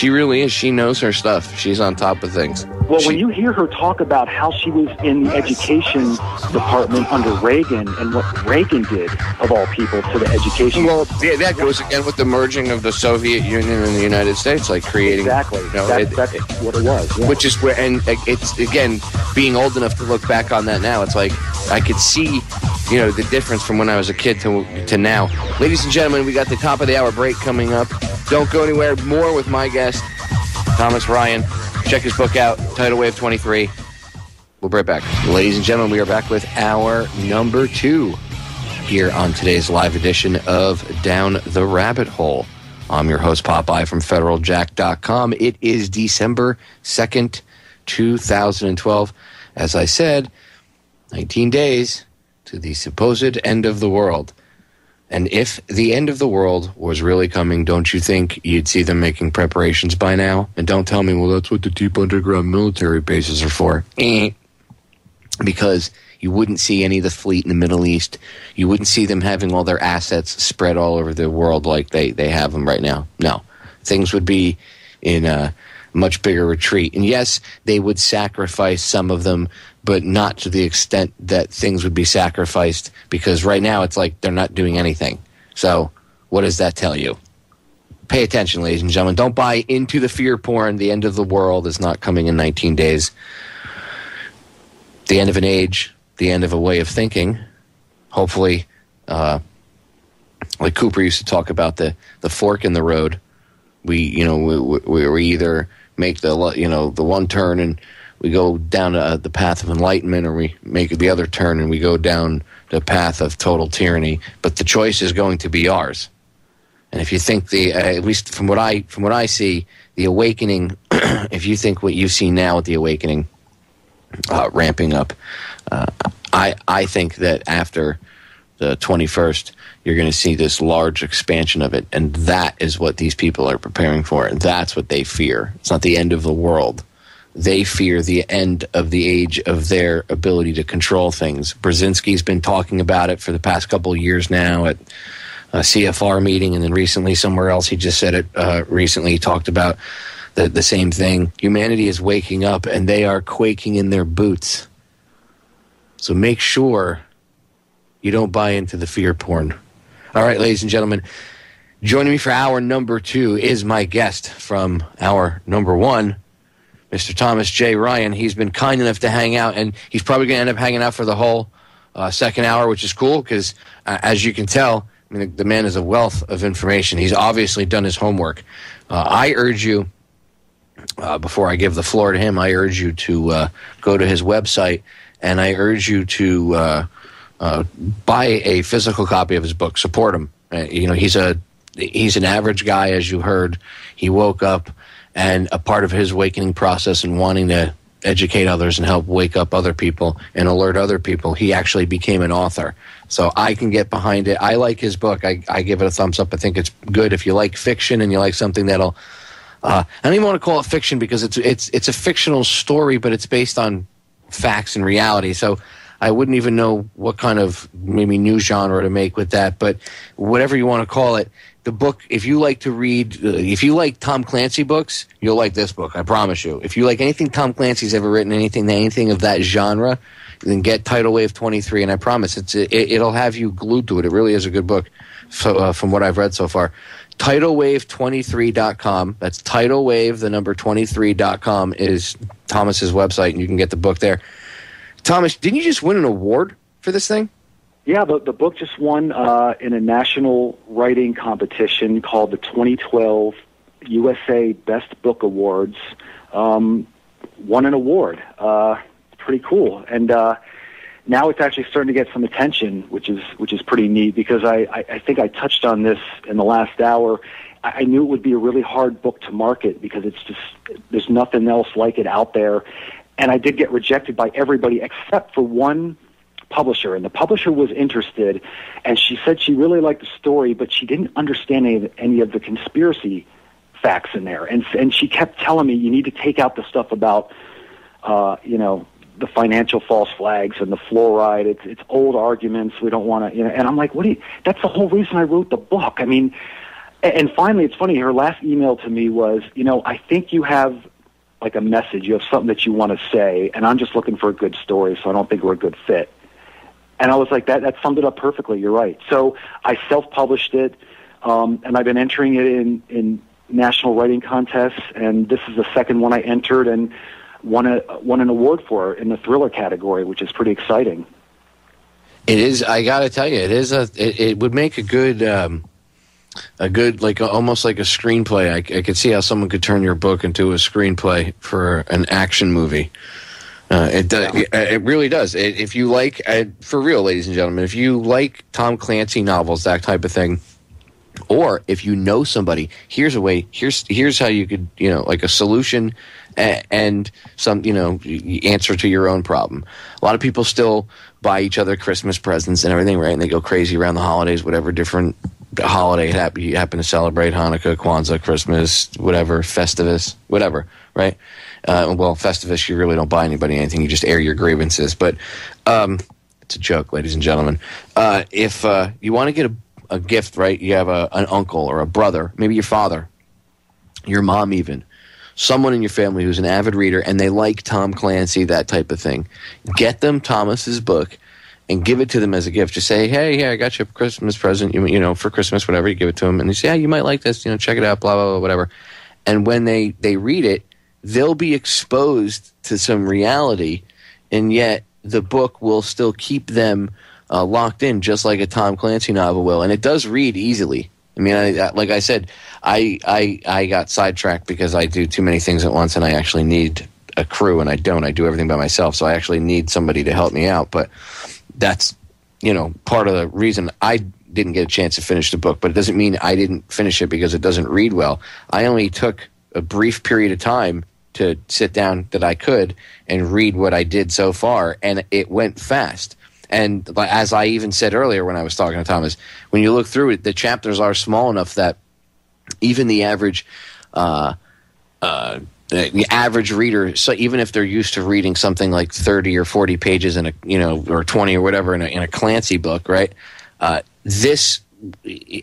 really is. She knows her stuff. She's on top of things. Well, when you hear her talk about how she was in the education department under Reagan and what Reagan did, of all people, to the education. Well, yeah, that goes again with the merging of the Soviet Union and the United States, like creating. Exactly. That's what it was. Yeah. Which is where, and it's, again, being old enough to look back on that now, it's like I could see, the difference from when I was a kid to now. Ladies and gentlemen, we got the top of the hour break coming up. Don't go anywhere. More with my guest, Thomas Ryan. Check his book out, Tidal Wave 23. We'll be right back. Ladies and gentlemen, we are back with hour number 2 here on today's live edition of Down the Rabbit Hole. I'm your host, Popeye from FederalJack.com. It is December 2nd, 2012. As I said, 19 days to the supposed end of the world. And if the end of the world was really coming, don't you think you'd see them making preparations by now? And don't tell me, well, that's what the deep underground military bases are for. Because you wouldn't see any of the fleet in the Middle East. You wouldn't see them having all their assets spread all over the world like they have them right now. No. Things would be in a much bigger retreat. And yes, they would sacrifice some of them, but not to the extent that things would be sacrificed, because right now it's like they're not doing anything. So what does that tell you? Pay attention, ladies and gentlemen. Don't buy into the fear porn. The end of the world is not coming in 19 days. The end of an age, the end of a way of thinking. Hopefully, like Cooper used to talk about the fork in the road. We either make the one turn and we go down the path of enlightenment, or we make the other turn and we go down the path of total tyranny. But the choice is going to be ours. And if you think at least from what I see, the awakening, if you think what you see now with the awakening ramping up, I think that after the 21st, you're going to see this large expansion of it. And that is what these people are preparing for. And that's what they fear. It's not the end of the world. They fear the end of the age of their ability to control things. Brzezinski's been talking about it for the past couple of years now at a CFR meeting, and then recently somewhere else he just said it. Recently he talked about the same thing. Humanity is waking up, and they are quaking in their boots. So make sure you don't buy into the fear porn. All right, ladies and gentlemen, joining me for hour number 2 is my guest from hour number 1, Mr. Thomas J. Ryan. He's been kind enough to hang out, and he's probably going to end up hanging out for the whole second hour, which is cool because, as you can tell, I mean, the man is a wealth of information. He's obviously done his homework. I urge you before I give the floor to him, I urge you to go to his website, and I urge you to buy a physical copy of his book. Support him. He's an average guy, as you heard. He woke up, and a part of his awakening process and wanting to educate others and help wake up other people and alert other people, he actually became an author. So I can get behind it. I like his book. I give it a thumbs up. I think it's good. If you like fiction and you like something that'll I don't even want to call it fiction because it's a fictional story, but it's based on facts and reality. So I wouldn't even know what kind of maybe new genre to make with that. But whatever you want to call it, the book, if you like to read, if you like Tom Clancy books, you'll like this book, I promise you. If you like anything Tom Clancy's ever written, anything of that genre, then get Tidal Wave 23, and I promise it'll have you glued to it. It really is a good book from what I've read so far. TidalWave23.com. That's TidalWave, the number 23.com is Thomas's website, and you can get the book there. Thomas, didn't you just win an award for this thing? Yeah, the book just won in a national writing competition called the 2012 USA Best Book Awards. Won an award. Pretty cool. And now it's actually starting to get some attention, which is pretty neat, because I think I touched on this in the last hour. I knew it would be a really hard book to market because there's nothing else like it out there. And I did get rejected by everybody except for one publisher, and the publisher was interested, and she said she really liked the story, but she didn't understand any of the conspiracy facts in there. And she kept telling me, you need to take out the stuff about, the financial false flags and the fluoride. It's old arguments. We don't want to, and I'm like, that's the whole reason I wrote the book. I mean, and finally, it's funny, her last email to me was, I think you have like a message, you have something that you want to say, and I'm just looking for a good story, so I don't think we're a good fit. And I was like, that summed it up perfectly. You're right. So I self-published it, and I've been entering it in national writing contests, and this is the second one I entered and won an award for in the thriller category, which is pretty exciting. It is. I got to tell you, it is. It would make a good almost like a screenplay. I could see how someone could turn your book into a screenplay for an action movie. It does. It really does. If you like, for real, ladies and gentlemen, if you like Tom Clancy novels, that type of thing, or if you know somebody, here's a way. Here's how you could, like a solution and some, answer to your own problem. A lot of people still buy each other Christmas presents and everything, right? And they go crazy around the holidays, whatever different holiday you happen to celebrate, Hanukkah, Kwanzaa, Christmas, whatever, Festivus, whatever, right? Well, Festivus, you really don't buy anybody anything. You just air your grievances. But it's a joke, ladies and gentlemen. If you want to get a gift, right, you have an uncle or a brother, maybe your father, your mom even, someone in your family who's an avid reader and they like Tom Clancy, that type of thing, get them Thomas's book and give it to them as a gift. Just say, hey, I got you a Christmas present, for Christmas, whatever, you give it to them. And they say, you might like this, check it out, blah, blah, blah, whatever. And when they read it, they'll be exposed to some reality, and yet the book will still keep them locked in, just like a Tom Clancy novel will. And it does read easily. I mean, like I said, I got sidetracked because I do too many things at once, and I actually need a crew, and I don't. I do everything by myself, so I actually need somebody to help me out. But that's, part of the reason I didn't get a chance to finish the book. But it doesn't mean I didn't finish it because it doesn't read well. I only took a brief period of time to sit down that I could and read what I did so far, and it went fast. And as I even said earlier when I was talking to Thomas, when you look through it, the chapters are small enough that even the average reader, so even if they're used to reading something like 30 or 40 pages in or 20 or whatever in a Clancy book, right? This,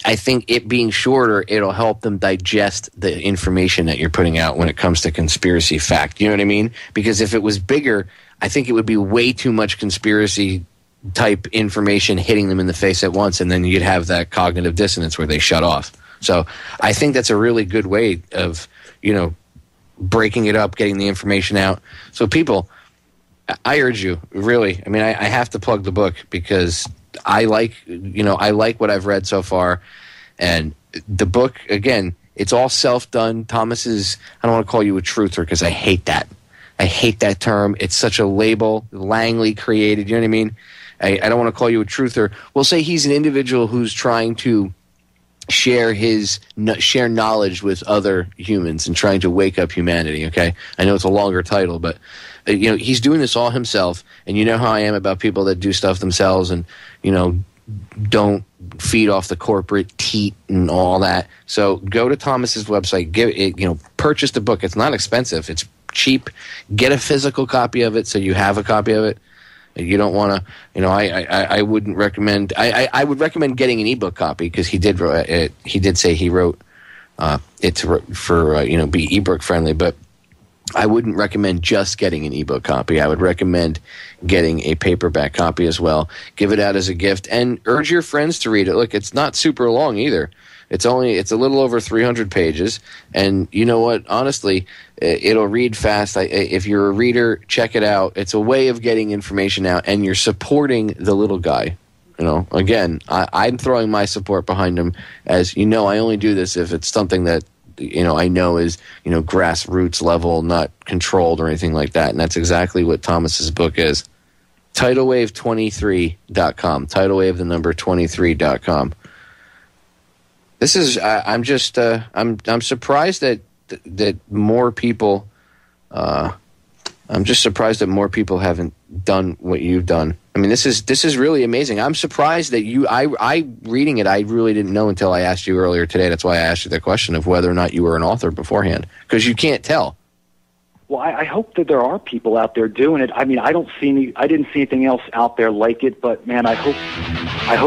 I think it being shorter, it'll help them digest the information that you're putting out when it comes to conspiracy fact. You know what I mean? Because if it was bigger, I think it would be way too much conspiracy type information hitting them in the face at once, and then you'd have that cognitive dissonance where they shut off. So I think that's a really good way of, breaking it up, getting the information out. So people, I urge you, really, I mean, I have to plug the book because I like what I've read so far. And the book, again, It's all self-done. Thomas is, I don't want to call you a truther because I hate that. I hate that term. It's such a label. Langley created, you know what I mean? I don't want to call you a truther. We'll say he's an individual who's trying to share knowledge with other humans and trying to wake up humanity, okay? I know it's a longer title, but he's doing this all himself, and you know how I am about people that do stuff themselves and, don't feed off the corporate teat and all that. So go to Thomas's website, purchase the book. It's not expensive. It's cheap. Get a physical copy of it so you have a copy of it. You don't want to, I wouldn't recommend. I would recommend getting an ebook copy because he did say he wrote it for be ebook friendly, but I wouldn't recommend just getting an ebook copy. I would recommend getting a paperback copy as well. Give it out as a gift and urge your friends to read it. Look, it's not super long either. It's a little over 300 pages. And you know what? Honestly, it'll read fast. If you're a reader, check it out. It's a way of getting information out, and you're supporting the little guy. Again, I'm throwing my support behind him. As you know, I only do this if it's something that I know is, grassroots level, not controlled or anything like that. And that's exactly what Thomas's book is. TidalWave23.com. TidalWave, the number 23.com. This is, I'm surprised that more people, I'm just surprised that more people haven't done what you've done. I mean, this is really amazing. I'm surprised that I reading it, I really didn't know until I asked you earlier today. That's why I asked you the question of whether or not you were an author beforehand, because you can't tell. Well, I hope that there are people out there doing it. I mean, I didn't see anything else out there like it, but man, I hope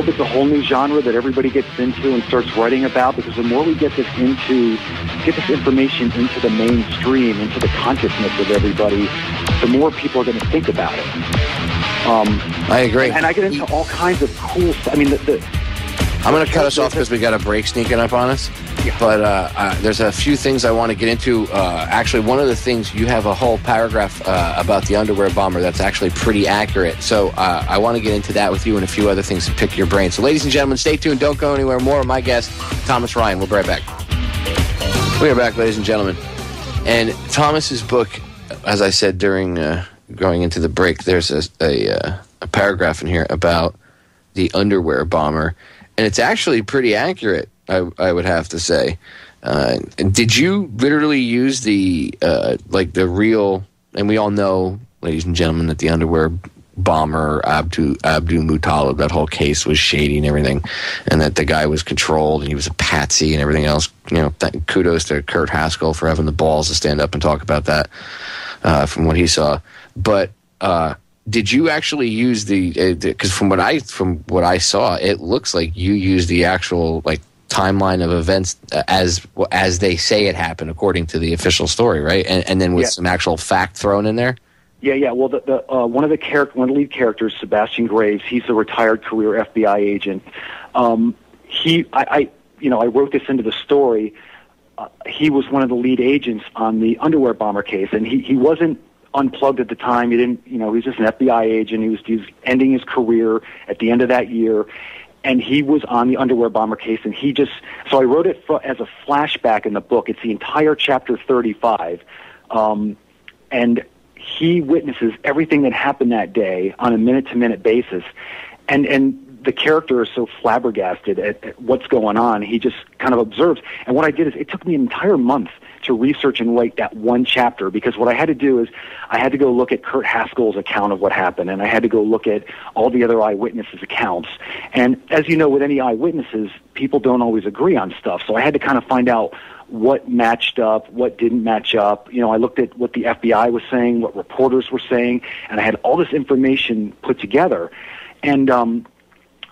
it's a whole new genre that everybody gets into and starts writing about, because the more we get this information into the mainstream, into the consciousness of everybody, the more people are going to think about it. I agree. And I get into all kinds of cool stuff. I mean, I'm going to cut us off because we got a break sneaking up on us. Yeah. But there's a few things I want to get into. Actually, one of the things, you have a whole paragraph about the underwear bomber that's actually pretty accurate. So I want to get into that with you and a few other things to pick your brain. So ladies and gentlemen, stay tuned. Don't go anywhere. More of my guest, Thomas Ryan. We'll be right back. We are back, ladies and gentlemen. And Thomas's book, as I said during going into the break, there's a paragraph in here about the underwear bomber. And it's actually pretty accurate, I would have to say. Did you literally use the real, and we all know, ladies and gentlemen, that the underwear bomber, Abdu Muttalib, that whole case was shady and everything, and that the guy was controlled and he was a patsy and everything else. Kudos to Kurt Haskell for having the balls to stand up and talk about that from what he saw. But did you actually use because from what I saw, it looks like you used the actual timeline of events as they say it happened according to the official story, right? And then with some actual fact thrown in there. Yeah. Well, one of the lead characters, Sebastian Graves, he's a retired career FBI agent. I wrote this into the story. He was one of the lead agents on the underwear bomber case, and he wasn't unplugged at the time. He didn't, he was just an FBI agent. He was ending his career at the end of that year, and he was on the underwear bomber case. And so I wrote it as a flashback in the book. It's the entire chapter 35, and he witnesses everything that happened that day on a minute-to-minute basis, and the character is so flabbergasted at what's going on. He just kind of observes. And what I did is, it took me an entire month to research and write that one chapter, because what I had to do is I had to go look at Kurt Haskell's account of what happened, and I had to go look at all the other eyewitnesses' accounts. And as you know, with any eyewitnesses, people don't always agree on stuff. So I had to kind of find out what matched up, what didn't match up. I looked at what the FBI was saying, what reporters were saying, and I had all this information put together. And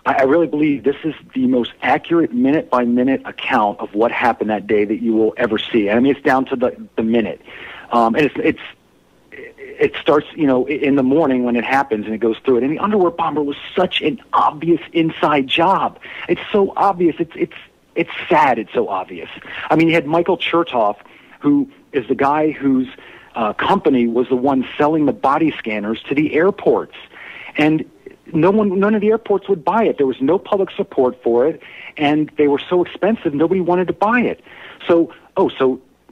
I really believe this is the most accurate minute-by-minute account of what happened that day that you will ever see. I mean, it's down to the minute. And it starts, in the morning when it happens, and it goes through it. And the underwear bomber was such an obvious inside job. It's so obvious. It's sad it's so obvious. I mean, you had Michael Chertoff, who is the guy whose company was the one selling the body scanners to the airports. And none of the airports would buy it. There was no public support for it, and they were so expensive, nobody wanted to buy it. So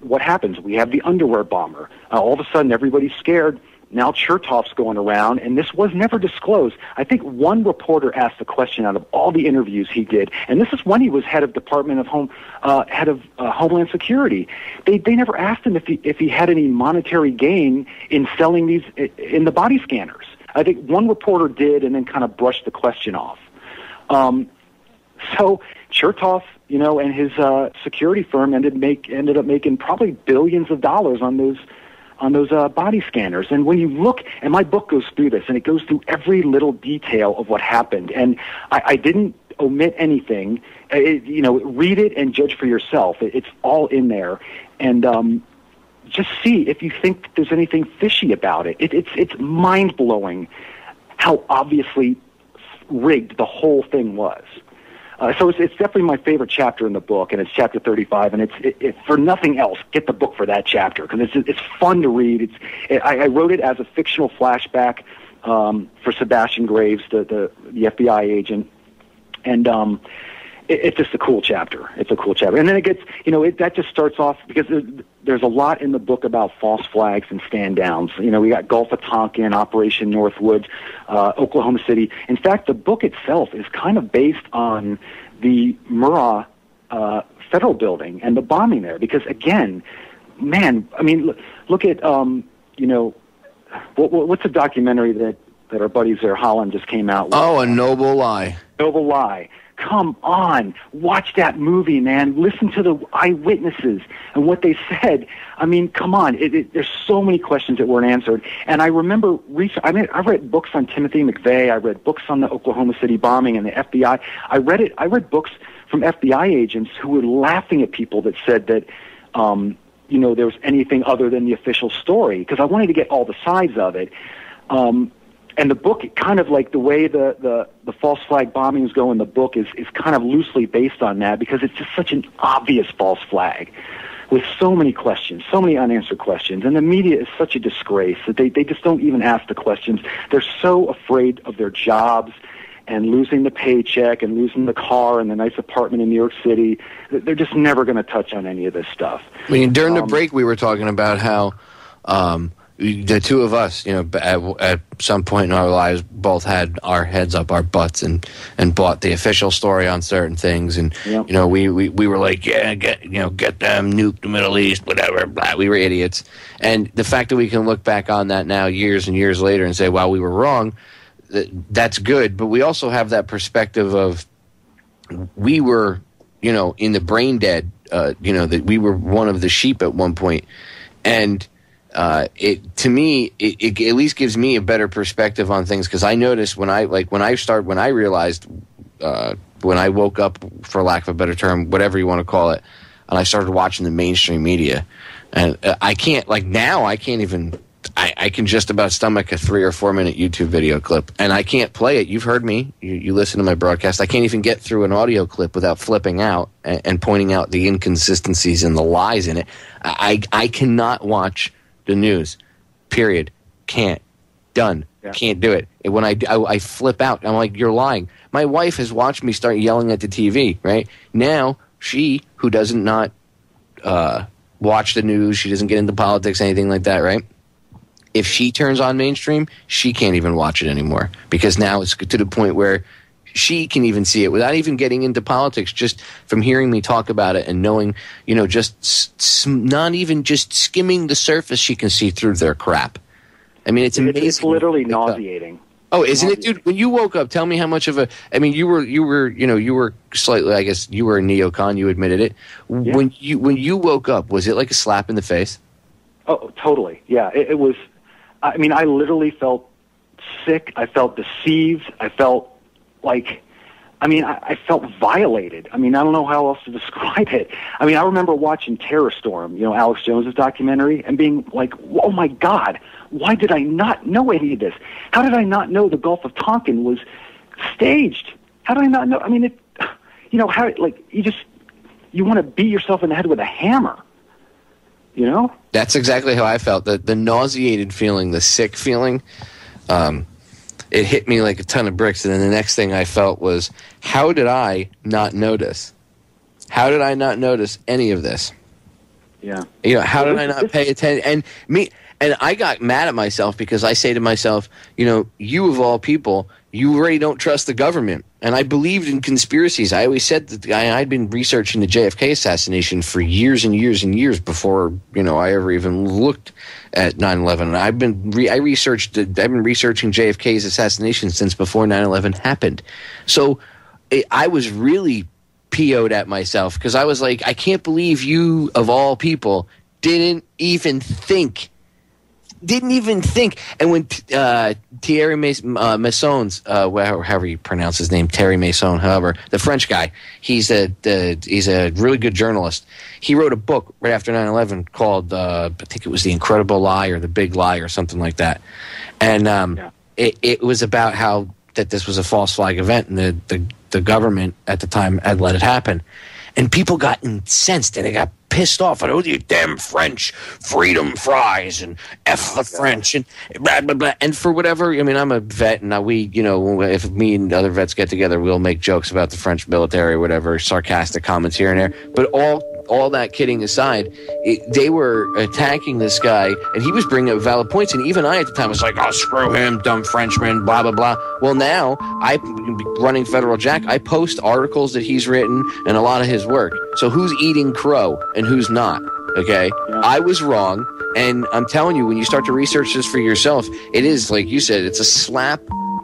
what happens? We have the underwear bomber. All of a sudden, everybody's scared. Now Chertoff's going around, and this was never disclosed. I think one reporter asked the question out of all the interviews he did, and this is when he was head of Homeland Security. They never asked him if he had any monetary gain in selling these in the body scanners. I think one reporter did, and then kind of brushed the question off. So Chertoff, and his security firm ended up making probably billions of dollars on those body scanners. And when you look, and my book goes through this, and it goes through every little detail of what happened. And I didn't omit anything. Read it and judge for yourself. It's all in there. And just see if you think there's anything fishy about it. It's mind-blowing how obviously rigged the whole thing was. So it's definitely my favorite chapter in the book, and it's chapter 35. And it's for nothing else, get the book for that chapter because it's fun to read. I wrote it as a fictional flashback for Sebastian Graves, the FBI agent, and it's just a cool chapter. It's a cool chapter, and then it gets that just starts off because there's a lot in the book about false flags and stand downs. We got Gulf of Tonkin, Operation Northwoods, Oklahoma City. In fact, the book itself is kind of based on the Murrah Federal Building and the bombing there. Because again, man, I mean, look at what's a documentary that our buddies there, Holland, just came out with? Oh, A Noble Lie. Noble Lie. Come on, watch that movie, man. Listen to the eyewitnesses and what they said. I mean, come on. There's so many questions that weren't answered. And I remember I read books on Timothy McVeigh. I read books on the Oklahoma City bombing and the FBI. I read books from FBI agents who were laughing at people that said that, there was anything other than the official story because I wanted to get all the sides of it. And the book, kind of like the way the false flag bombings go in the book is kind of loosely based on that because it's just such an obvious false flag with so many questions, so many unanswered questions. And the media is such a disgrace that they just don't even ask the questions. They're so afraid of their jobs and losing the paycheck and losing the car and the nice apartment in New York City. They're just never going to touch on any of this stuff. I mean, during the break, we were talking about how the two of us, at some point in our lives, both had our heads up our butts and bought the official story on certain things, and yep. we were like, get them, nuke the Middle East, whatever. Blah. We were idiots, and the fact that we can look back on that now, years and years later, and say, "Wow, we were wrong." That's good, but we also have that perspective of we were, in the brain dead, that we were one of the sheep at one point, and. To me, it at least gives me a better perspective on things because I noticed when I realized when I woke up, for lack of a better term, whatever you want to call it, and I started watching the mainstream media, and I can't even. I can just about stomach a 3 or 4 minute YouTube video clip, and I can't play it. You've heard me. You listen to my broadcast. I can't even get through an audio clip without flipping out and pointing out the inconsistencies and the lies in it. I cannot watch the news, period. Can't. Done. Yeah. Can't do it. And when I flip out, I'm like, you're lying. My wife has watched me start yelling at the TV, right? Now, she, who doesn't not watch the news, she doesn't get into politics, anything like that, right? If she turns on mainstream, she can't even watch it anymore because now it's to the point where she can even see it without even getting into politics, just from hearing me talk about it and knowing, just not even just skimming the surface, she can see through their crap. I mean, it's amazing. It's literally nauseating. Oh, isn't it, dude? When you woke up, tell me how much of a. I mean, you were slightly. I guess you were a neocon. You admitted it. Yeah. When you woke up, was it like a slap in the face? Oh, totally. Yeah, it was. I mean, I literally felt sick. I felt deceived. I felt I felt violated. I mean, I don't know how else to describe it. I mean, I remember watching Terror Storm, Alex Jones's documentary, and being like, oh my God, why did I not know any of this? How did I not know the Gulf of Tonkin was staged? How did I not know? I mean, you want to beat yourself in the head with a hammer, That's exactly how I felt. The nauseated feeling, the sick feeling, it hit me like a ton of bricks, and then the next thing I felt was, how did I not notice? How did I not notice any of this? Yeah. You know, how did I not pay attention? And I got mad at myself because I say to myself, you know, you of all people, you already don't trust the government. And I believed in conspiracies. I always said that I'd been researching the JFK assassination for years and years and years before, you know, I ever even looked at 9/11. And I've been researching JFK's assassination since before 9/11 happened. So I was really PO'd at myself because I was like, I can't believe you of all people didn't even think. And when Thierry Mason's, however you pronounce his name, Terry Mason, however, the French guy, he's a really good journalist. He wrote a book right after 9/11 called, I think it was The Incredible Lie or The Big Lie or something like that. And it was about how that this was a false flag event and the government at the time had let it happen. And people got incensed and they got pissed off. Oh, you damn French, freedom fries and F the French and blah, blah, blah. And for whatever, I mean, I'm a vet and we, you know, if me and other vets get together, we'll make jokes about the French military or whatever, sarcastic comments here and there. But all that kidding aside, they were attacking this guy and he was bringing up valid points. And even I at the time was like, oh, screw him, dumb Frenchman, blah, blah, blah. Well, now I'm running Federal Jack. I post articles that he's written and a lot of his work. So who's eating crow and who's not? Okay. Yeah. I was wrong. And I'm telling you, when you start to research this for yourself, it is, like you said, it's a slap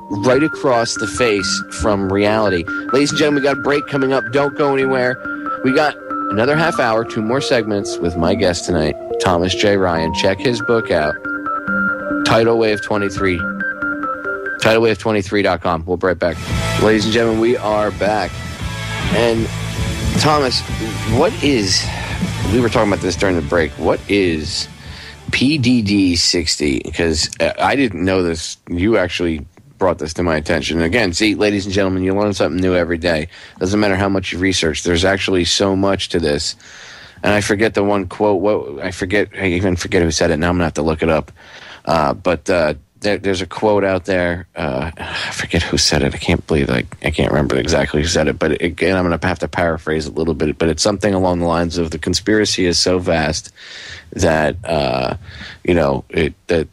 right across the face from reality. Ladies and gentlemen, we got a break coming up. Don't go anywhere. We got another half hour, 2 more segments with my guest tonight, Thomas J. Ryan. Check his book out, Tidal Wave 23. TidalWave23.com. We'll be right back. Ladies and gentlemen, we are back. And Thomas, we were talking about this during the break, what is PDD-60? Because I didn't know this. You actually brought this to my attention. And again, see, ladies and gentlemen, you learn something new every day. Doesn't matter how much you research. There's actually so much to this. And I forget the one quote. I even forget who said it. Now I'm going to have to look it up. But there's a quote out there. I forget who said it. I can't believe I can't remember exactly who said it. But again, I'm going to have to paraphrase a little bit. But it's something along the lines of the conspiracy is so vast that the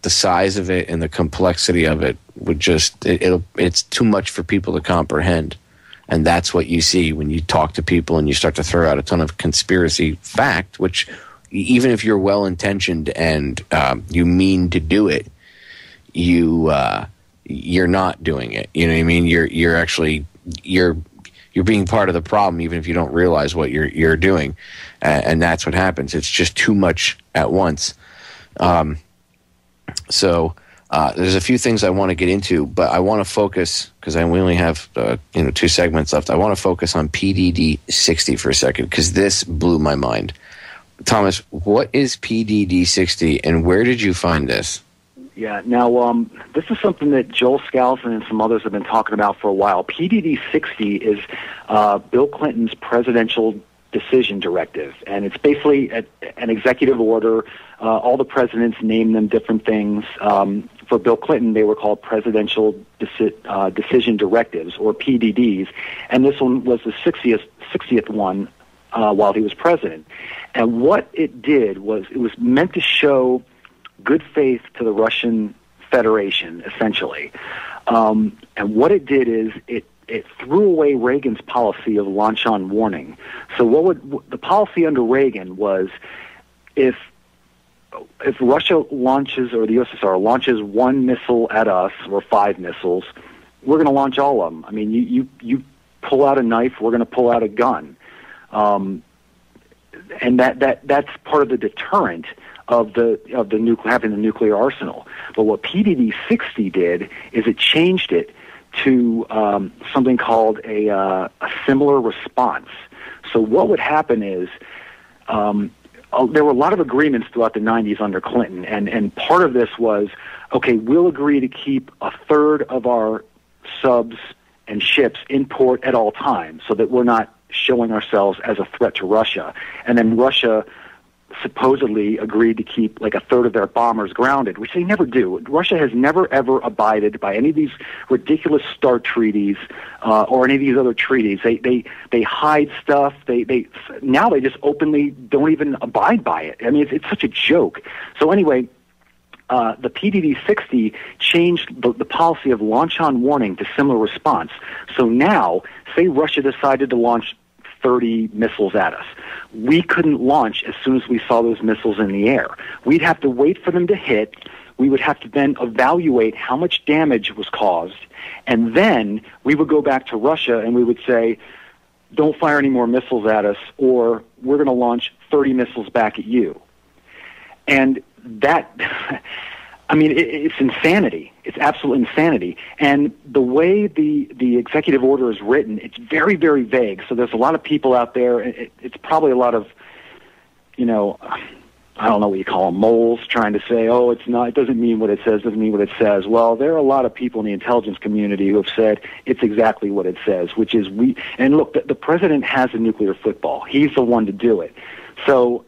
size of it and the complexity of it would it's too much for people to comprehend. And that's what you see when you talk to people and you start to throw out a ton of conspiracy fact, which even if you're well-intentioned and you mean to do it, you're not doing it. You know what I mean? You're being part of the problem, even if you don't realize what you're doing. And that's what happens. It's just too much at once. So there's a few things I want to get into, but I want to focus, because we only have 2 segments left. I want to focus on PDD-60 for a second, because this blew my mind. Thomas, what is PDD-60, and where did you find this? Yeah, now this is something that Joel Skousen and some others have been talking about for a while. PDD-60 is Bill Clinton's presidential decision directive, and it's basically an executive order. All the presidents name them different things. For Bill Clinton, they were called presidential decision directives, or PDDs, and this one was the 60th one while he was president. And what it did was it was meant to show good faith to the Russian Federation, essentially. And what it did is it threw away Reagan's policy of launch on warning. So the policy under Reagan was if Russia launches, or the USSR launches 1 missile at us, or 5 missiles, we're going to launch all of them. I mean, you pull out a knife, we're going to pull out a gun. And that's part of the deterrent of having the nuclear arsenal. But what PDD-60 did is it changed it to something called a similar response. So what would happen is there were a lot of agreements throughout the 90s under Clinton, and part of this was, okay, we'll agree to keep a third of our subs and ships in port at all times so that we're not showing ourselves as a threat to Russia. And then Russia supposedly agreed to keep like a third of their bombers grounded, which they never do. Russia has never, ever abided by any of these ridiculous START treaties or any of these other treaties. They hide stuff. Now they just openly don't even abide by it. I mean, it's such a joke. So anyway, the PDD-60 changed the policy of launch on warning to similar response. So now, say Russia decided to launch 30 missiles at us. We couldn't launch as soon as we saw those missiles in the air. We'd have to wait for them to hit. We would have to then evaluate how much damage was caused, and then we would go back to Russia and we would say, don't fire any more missiles at us, or we're going to launch 30 missiles back at you. And that, I mean, it's insanity. It's absolute insanity. And the way the executive order is written, it's very, very vague. So there's a lot of people out there. It's probably a lot of, I don't know what you call them, moles trying to say, oh, it doesn't mean what it says, doesn't mean what it says. Well, there are a lot of people in the intelligence community who have said it's exactly what it says, which is and look, the president has a nuclear football. He's the one to do it. So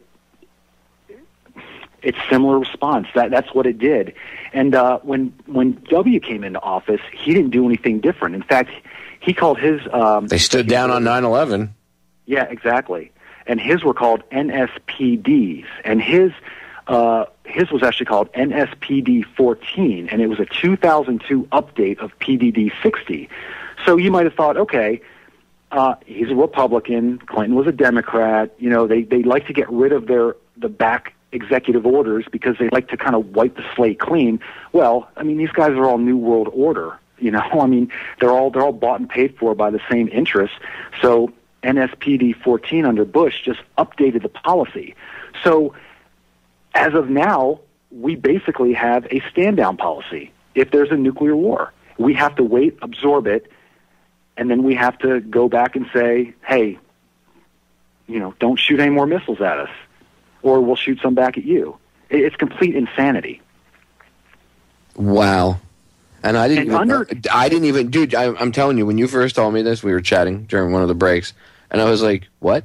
it's similar response. That's what it did. And when W came into office, he didn't do anything different. In fact, he called his... they stood down on 9/11. Yeah, exactly. And his were called NSPDs. And his was actually called NSPD-14, and it was a 2002 update of PDD-60. So you might have thought, okay, he's a Republican, Clinton was a Democrat. They like to get rid of the back executive orders because they like to kind of wipe the slate clean. Well, I mean, these guys are all New World Order. I mean, they're all bought and paid for by the same interests. So NSPD-14 under Bush just updated the policy. So as of now, we basically have a stand-down policy. If there's a nuclear war, we have to wait, absorb it, and then we have to go back and say, hey, don't shoot any more missiles at us, or we'll shoot some back at you. It's complete insanity. Wow. And I didn't even, dude, I'm telling you, when you first told me this, we were chatting during one of the breaks, and I was like, what?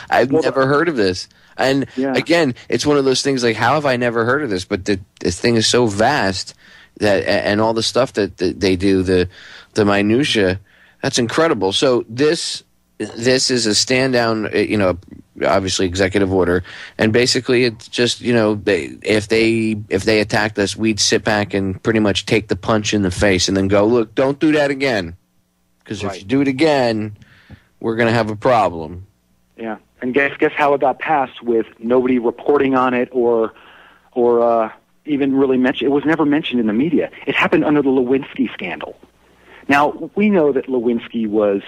I've never heard of this. And again, it's one of those things like, how have I never heard of this? But this thing is so vast that, and all the stuff that they do, the minutia, that's incredible. So this is a stand down, obviously executive order, and basically it's just, if they attacked us, we'd sit back and pretty much take the punch in the face and then go, look, don't do that again, because if you do it again, we're going to have a problem. Yeah, and guess how it got passed with nobody reporting on it or even really mentioned. It was never mentioned in the media. It happened under the Lewinsky scandal. Now we know that Lewinsky was,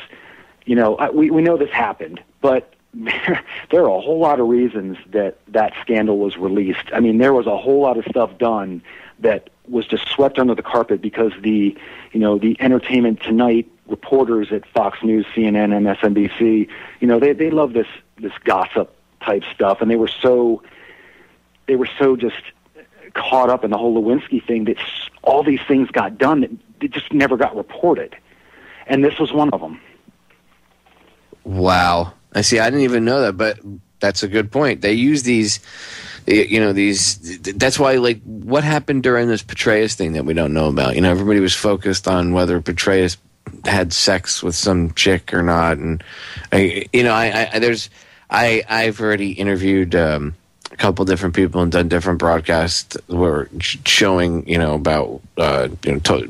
we know this happened, but there are a whole lot of reasons that scandal was released. I mean, there was a whole lot of stuff done that was just swept under the carpet because the Entertainment Tonight reporters at Fox News, CNN, MSNBC, they love this gossip type stuff, and they were so just caught up in the whole Lewinsky thing that all these things got done that it just never got reported, and this was one of them. Wow. I see. I didn't even know that, but that's a good point. They use these, that's why, like, what happened during this Petraeus thing that we don't know about? Everybody was focused on whether Petraeus had sex with some chick or not. And, I've already interviewed a couple different people and done different broadcasts were showing, about,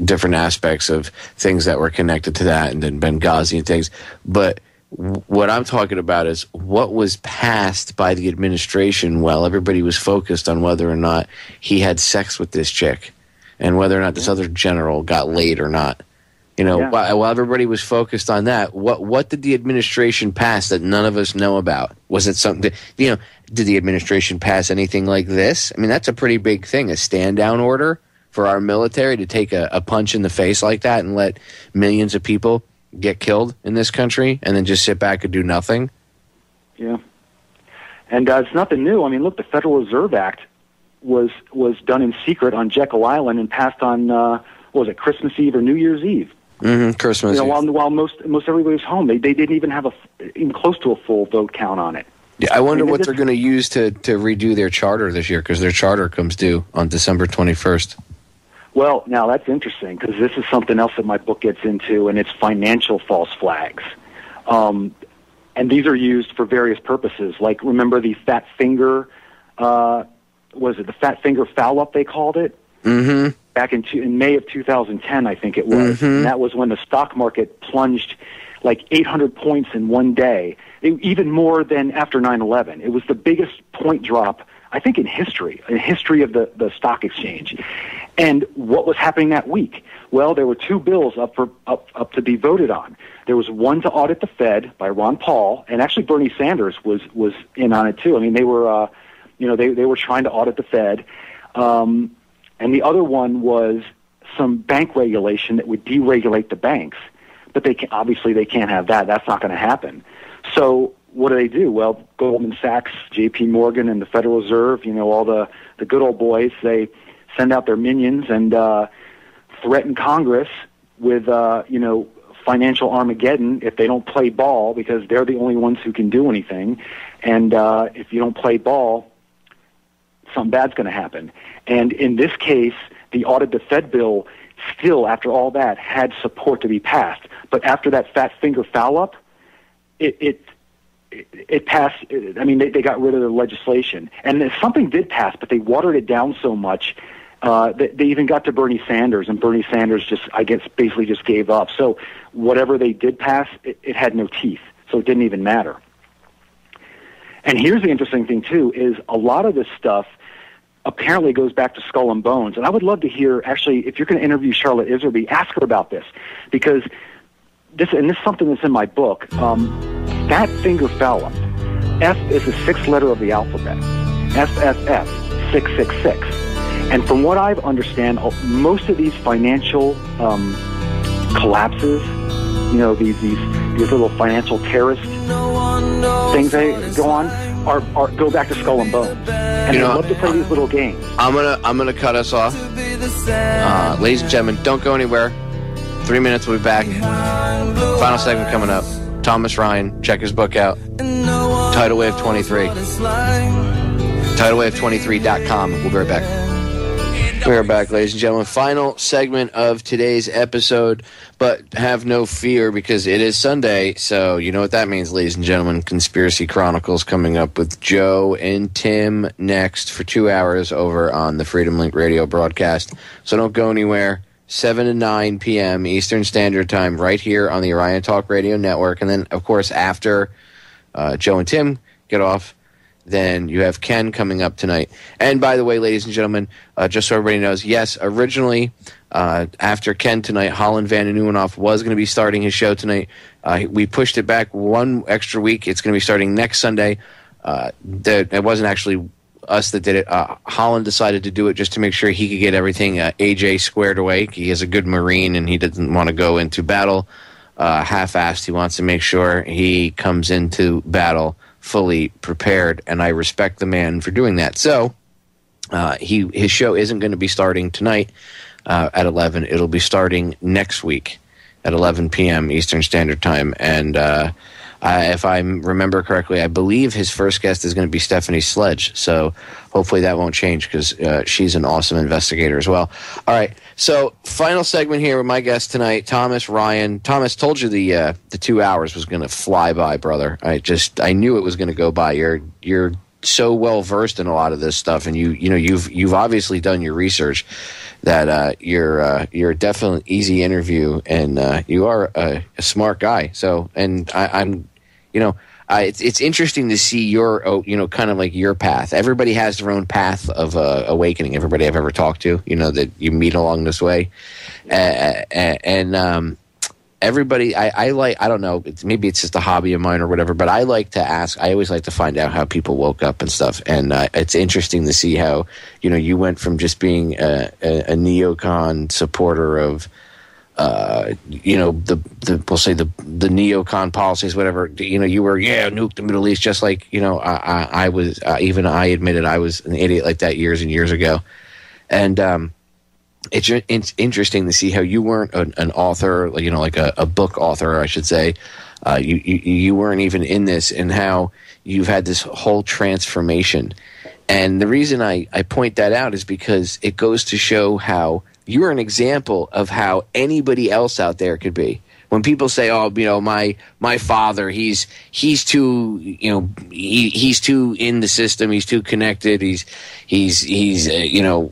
different aspects of things that were connected to that, and then Benghazi and things. But what I'm talking about is what was passed by the administration while everybody was focused on whether or not he had sex with this chick and whether or not this other general got laid or not. While everybody was focused on that, what did the administration pass that none of us know about? Was it something did the administration pass anything like this? I mean, that's a pretty big thing, a stand-down order for our military to take a punch in the face like that and let millions of people get killed in this country and then just sit back and do nothing. Yeah. And it's nothing new. I mean, look, the Federal Reserve Act was done in secret on Jekyll Island and passed on, Christmas Eve or New Year's Eve? Mm-hmm, Christmas Eve. While most everybody was home. They didn't even have even close to a full vote count on it. Yeah, I wonder what they're going to use to redo their charter this year, because their charter comes due on December 21st. Well, now that's interesting, because this is something else that my book gets into, and it's financial false flags. And these are used for various purposes. Like, remember the fat finger, was it the fat finger foul up they called it? Mm-hmm. Back in May of 2010, I think it was. Mm-hmm. And that was when the stock market plunged like 800 points in one day, even more than after 9/11. It was the biggest point drop, I think, in history of the stock exchange. And what was happening that week? Well, there were two bills up to be voted on. There was one to audit the Fed by Ron Paul, and actually Bernie Sanders was in on it too. I mean, they were they were trying to audit the Fed. And the other one was some bank regulation that would deregulate the banks. But obviously they can't have that. That's not going to happen. So what do? Well, Goldman Sachs, J.P. Morgan, and the Federal Reserve, all the good old boys, they send out their minions and threaten Congress with, financial Armageddon if they don't play ball, because they're the only ones who can do anything. And if you don't play ball, something bad's going to happen. And in this case, the audit the Fed bill still, after all that, had support to be passed. But after that fat finger foul up, it passed. I mean, they got rid of the legislation. And something did pass, but they watered it down so much that they even got to Bernie Sanders, and Bernie Sanders basically just gave up. So whatever they did pass, it had no teeth, so it didn't even matter. And here's the interesting thing, too, is a lot of this stuff apparently goes back to Skull and Bones. And I would love to hear, actually, if you're going to interview Charlotte Iserby, ask her about this, because this is something that's in my book. Fat finger foul up. F is the sixth letter of the alphabet. FFF, 666. And from what I understand, most of these financial collapses, these little financial terrorist things that go on, go back to Skull and Bones. And I love to play these little games. I'm gonna cut us off. Ladies and gentlemen, don't go anywhere. 3 minutes, we'll be back. Final segment coming up. Thomas Ryan, check his book out. Tidal Wave 23. TidalWave23.com. We'll be right back. We're back, ladies and gentlemen. Final segment of today's episode, but have no fear because it is Sunday, so you know what that means, ladies and gentlemen. Conspiracy Chronicles coming up with Joe and Tim next for 2 hours over on the Freedom Link radio broadcast. So don't go anywhere. 7 to 9 p.m. Eastern Standard Time right here on the Orion Talk Radio Network. And then, of course, after Joe and Tim get off, then you have Ken coming up tonight. And by the way, ladies and gentlemen, just so everybody knows, yes, originally after Ken tonight, Holland Van Nieuwenhof was going to be starting his show tonight. We pushed it back one extra week. It's going to be starting next Sunday. It wasn't actually us that did it. Holland decided to do it just to make sure he could get everything AJ squared away. He is a good Marine, and he doesn't want to go into battle half-assed. He wants to make sure he comes into battle fully prepared, and I respect the man for doing that. So his show isn't going to be starting tonight at 11. It'll be starting next week at 11 p.m. Eastern Standard Time. And if I remember correctly, I believe his first guest is going to be Stephanie Sledge. So hopefully that won't change because she's an awesome investigator as well. All right. So final segment here with my guest tonight, Thomas Ryan. Thomas, told you the 2 hours was going to fly by, brother. I knew it was going to go by. You're so well versed in a lot of this stuff, and you've obviously done your research. That you're a definitely easy interview, and you are a smart guy. So, and I'm it's interesting to see your kind of like your path. Everybody has their own path of awakening. Everybody I've ever talked to, that you meet along this way, and everybody I like. I don't know. Maybe it's just a hobby of mine or whatever. But I like to ask. I always like to find out how people woke up and stuff. And it's interesting to see how you went from just being a neocon supporter of we'll say the neocon policies, whatever. You were nuke the Middle East, just like I was. Even I admitted I was an idiot like that years and years ago, and it's interesting to see how you weren't an author, like a book author, I should say, you weren't even in this, and how you've had this whole transformation. And the reason I point that out is because it goes to show how you're an example of how anybody else out there could be. When people say, "Oh, my father, he's too, he's too in the system, he's too connected, he's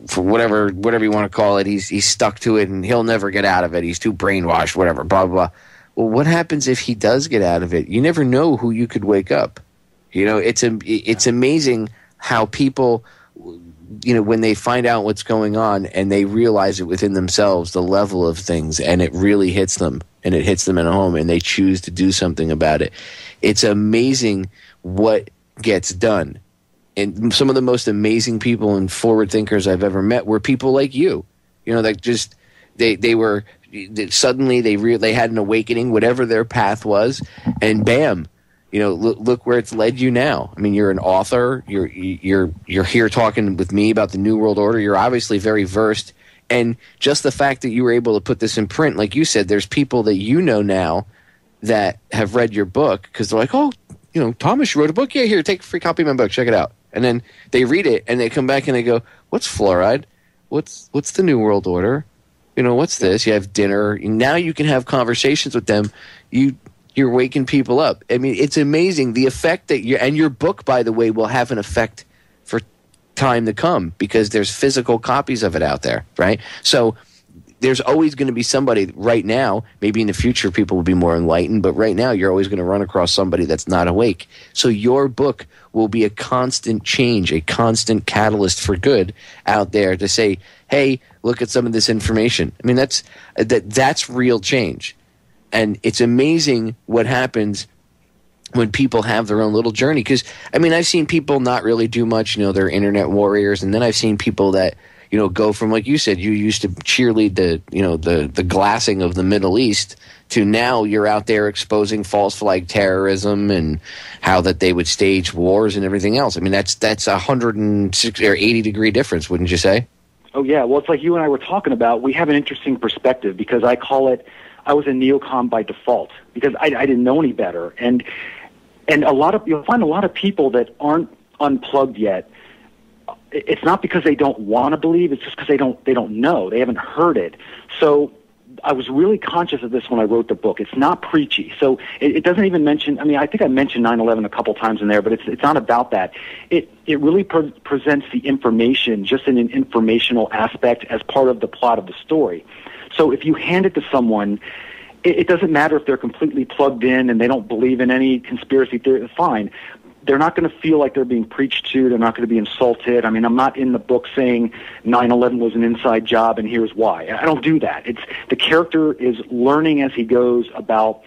for whatever you want to call it, he's stuck to it and he'll never get out of it. He's too brainwashed, whatever, blah blah blah." Well, what happens if he does get out of it? You never know who you could wake up. It's amazing how people, when they find out what's going on and they realize it within themselves, the level of things, and it really hits them, and it hits them in a home, and they choose to do something about it. It's amazing what gets done. And some of the most amazing people and forward thinkers I've ever met were people like you. That just suddenly they had an awakening, whatever their path was, and bam, look where it's led you now. I mean, you're an author. You're here talking with me about the New World Order. You're obviously very versed. And just the fact that you were able to put this in print, like you said, there's people that now that have read your book because they're like, "Oh, Thomas, you wrote a book? Yeah, here, take a free copy of my book. Check it out." And then they read it and they come back and they go, "What's fluoride? What's the New World Order? What's this?" You have dinner. Now you can have conversations with them. You're waking people up. I mean, it's amazing the effect that your book, by the way, will have an effect for time to come because there's physical copies of it out there, right? So there's always going to be somebody right now. Maybe in the future people will be more enlightened, but right now you're always going to run across somebody that's not awake. So your book will be a constant change, a constant catalyst for good out there to say, "Hey, look at some of this information." I mean, that's real change. And it's amazing what happens when people have their own little journey. Because, I mean, I've seen people not really do much, they're internet warriors. And then I've seen people that, go from, like you said, you used to cheerlead the glassing of the Middle East to now you're out there exposing false flag terrorism and how that they would stage wars and everything else. I mean, that's 160 or 80-degree difference, wouldn't you say? Oh, yeah. Well, it's like you and I were talking about. We have an interesting perspective because I call it, I was a neocon by default because I didn't know any better. And you'll find a lot of people that aren't unplugged yet. It's not because they don't want to believe, it's just because they don't know. They haven't heard it. So I was really conscious of this when I wrote the book. It's not preachy. So it doesn't even mention, I think I mentioned 9/11 a couple times in there, but it's not about that. It really presents the information just in an informational aspect as part of the plot of the story. So if you hand it to someone, it doesn't matter if they're completely plugged in and they don't believe in any conspiracy theory, fine. They're not going to feel like they're being preached to. They're not going to be insulted. I mean, I'm not in the book saying 9/11 was an inside job and here's why. I don't do that. It's the character is learning as he goes about,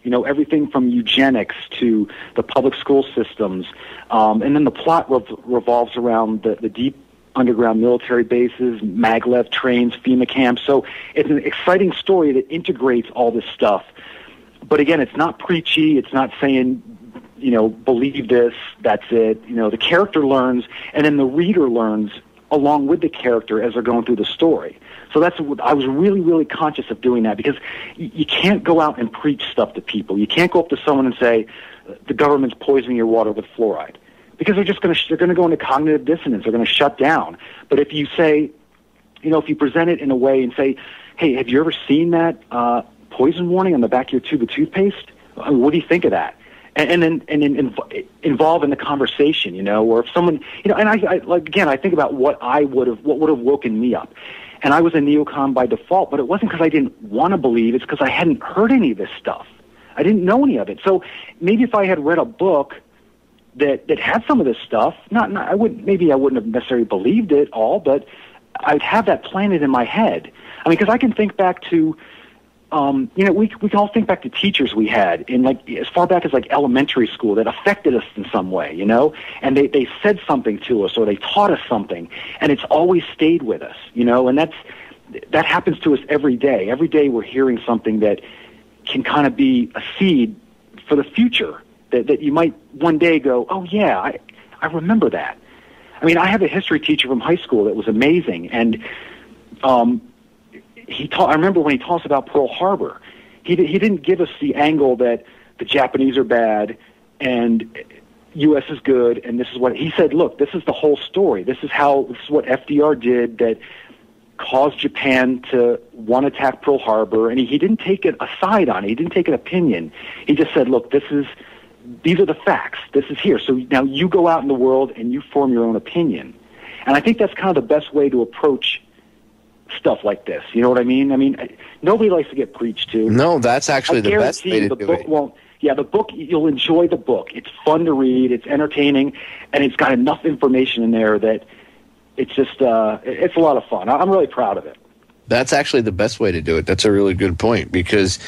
everything from eugenics to the public school systems. And then the plot revolves around the deep underground military bases, maglev trains, FEMA camps. So it's an exciting story that integrates all this stuff. But again, it's not preachy. It's not saying, believe this, that's it. The character learns, and then the reader learns along with the character as they're going through the story. So I was really, really conscious of doing that because you can't go out and preach stuff to people. You can't go up to someone and say, the government's poisoning your water with fluoride. Because they're going to go into cognitive dissonance. They're going to shut down. But if you say, if you present it in a way and say, "Hey, have you ever seen that poison warning on the back of your tube of toothpaste? What do you think of that?" And then involve in the conversation, or if someone, and I think about what would have woken me up. And I was a neocon by default, but it wasn't because I didn't want to believe. It's because I hadn't heard any of this stuff. I didn't know any of it. So maybe if I had read a book that had some of this stuff, I wouldn't have necessarily believed it all, but I'd have that planted in my head. I mean, because I can think back to, we can all think back to teachers we had in as far back as elementary school that affected us in some way, and they said something to us or they taught us something, and it's always stayed with us, and that happens to us every day. Every day we're hearing something that can kind of be a seed for the future. That you might one day go, "Oh yeah, I remember that." I mean, I have a history teacher from high school that was amazing, and I remember when he taught us about Pearl Harbor, he didn't give us the angle that the Japanese are bad, and U.S. is good, and this is what he said. Look, this is the whole story. This is what FDR did that caused Japan to want to attack Pearl Harbor, and he didn't take a side on it. He didn't take an opinion. He just said, look, these are the facts. This is here. So now you go out in the world and you form your own opinion. And I think that's kind of the best way to approach stuff like this. You know what I mean? I mean, nobody likes to get preached to. No, that's actually the best way to do it. The book, you'll enjoy the book. It's fun to read. It's entertaining. And it's got enough information in there that it's just, it's a lot of fun. I'm really proud of it. That's actually the best way to do it. That's a really good point because,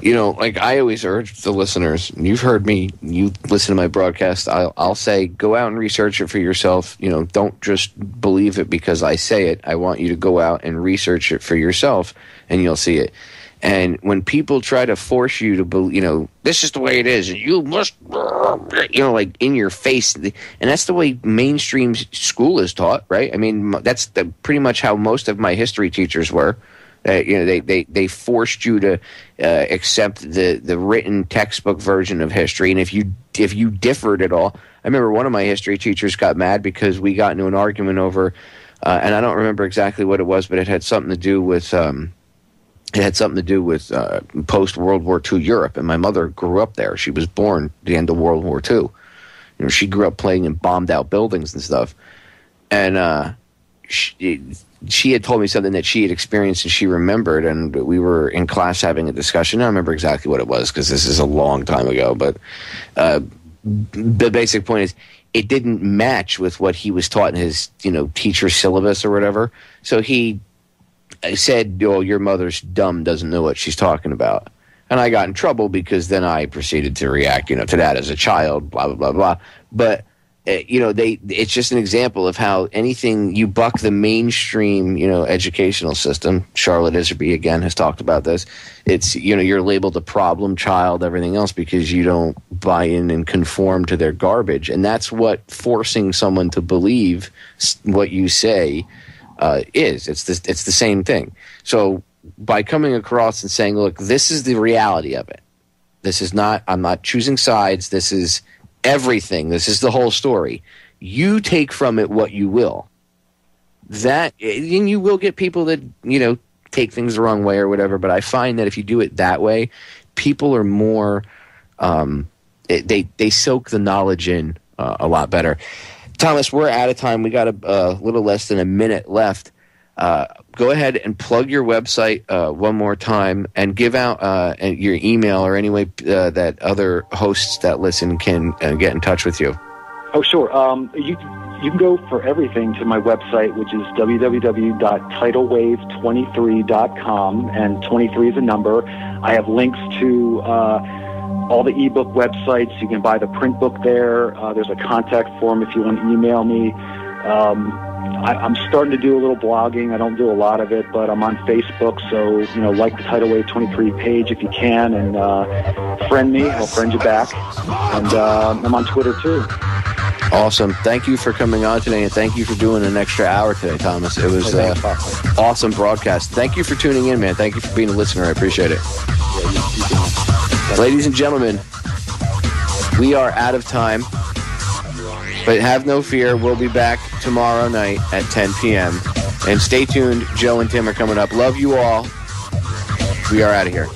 like I always urge the listeners, you've heard me, you listen to my broadcast, I'll say, go out and research it for yourself. Don't just believe it because I say it. I want you to go out and research it for yourself and you'll see it. And when people try to force you to believe, this is the way it is, and you must, like in your face, and that's the way mainstream school is taught, right? I mean, that's pretty much how most of my history teachers were. They forced you to accept the written textbook version of history, and if you differed at all, I remember one of my history teachers got mad because we got into an argument over, and I don't remember exactly what it was, but it had something to do with. It had something to do with post-World War II Europe, and my mother grew up there. She was born at the end of World War II. She grew up playing in bombed-out buildings and stuff. And she had told me something that she had experienced and she remembered, and we were in class having a discussion. I don't remember exactly what it was because this is a long time ago, but the basic point is it didn't match with what he was taught in his teacher syllabus or whatever. So I said, your mother's dumb, doesn't know what she's talking about. And I got in trouble because then I proceeded to react, to that as a child, blah, blah, blah, blah. But, it's just an example of how anything you buck the mainstream, educational system. Charlotte Iserby, again, has talked about this. It's, you're labeled a problem child, everything else, because you don't buy in and conform to their garbage. And that's what forcing someone to believe what you say is. It's the same thing. So by coming across and saying, look, this is the reality of it. This is not, I'm not choosing sides. This is everything. This is the whole story. You take from it what you will. And you will get people that, take things the wrong way or whatever. But I find that if you do it that way, people are more, they soak the knowledge in a lot better. Thomas, we're out of time. We got a little less than a minute left. Go ahead and plug your website one more time and give out your email or any way that other hosts that listen can get in touch with you. Oh, sure. You can go for everything to my website, which is www.tidalwave23.com, and 23 is a number. I have links to all the ebook websites. You can buy the print book there. There's a contact form if you want to email me. I'm starting to do a little blogging. I don't do a lot of it, but I'm on Facebook. So, like the Tidal Wave 23 page if you can, and friend me. I'll friend you back. And I'm on Twitter too. Awesome. Thank you for coming on today, and thank you for doing an extra hour today, Thomas. It was awesome broadcast. Thank you for tuning in, man. Thank you for being a listener. I appreciate it. Ladies and gentlemen, we are out of time, but have no fear. We'll be back tomorrow night at 10 p.m. And stay tuned. Joe and Tim are coming up. Love you all. We are out of here.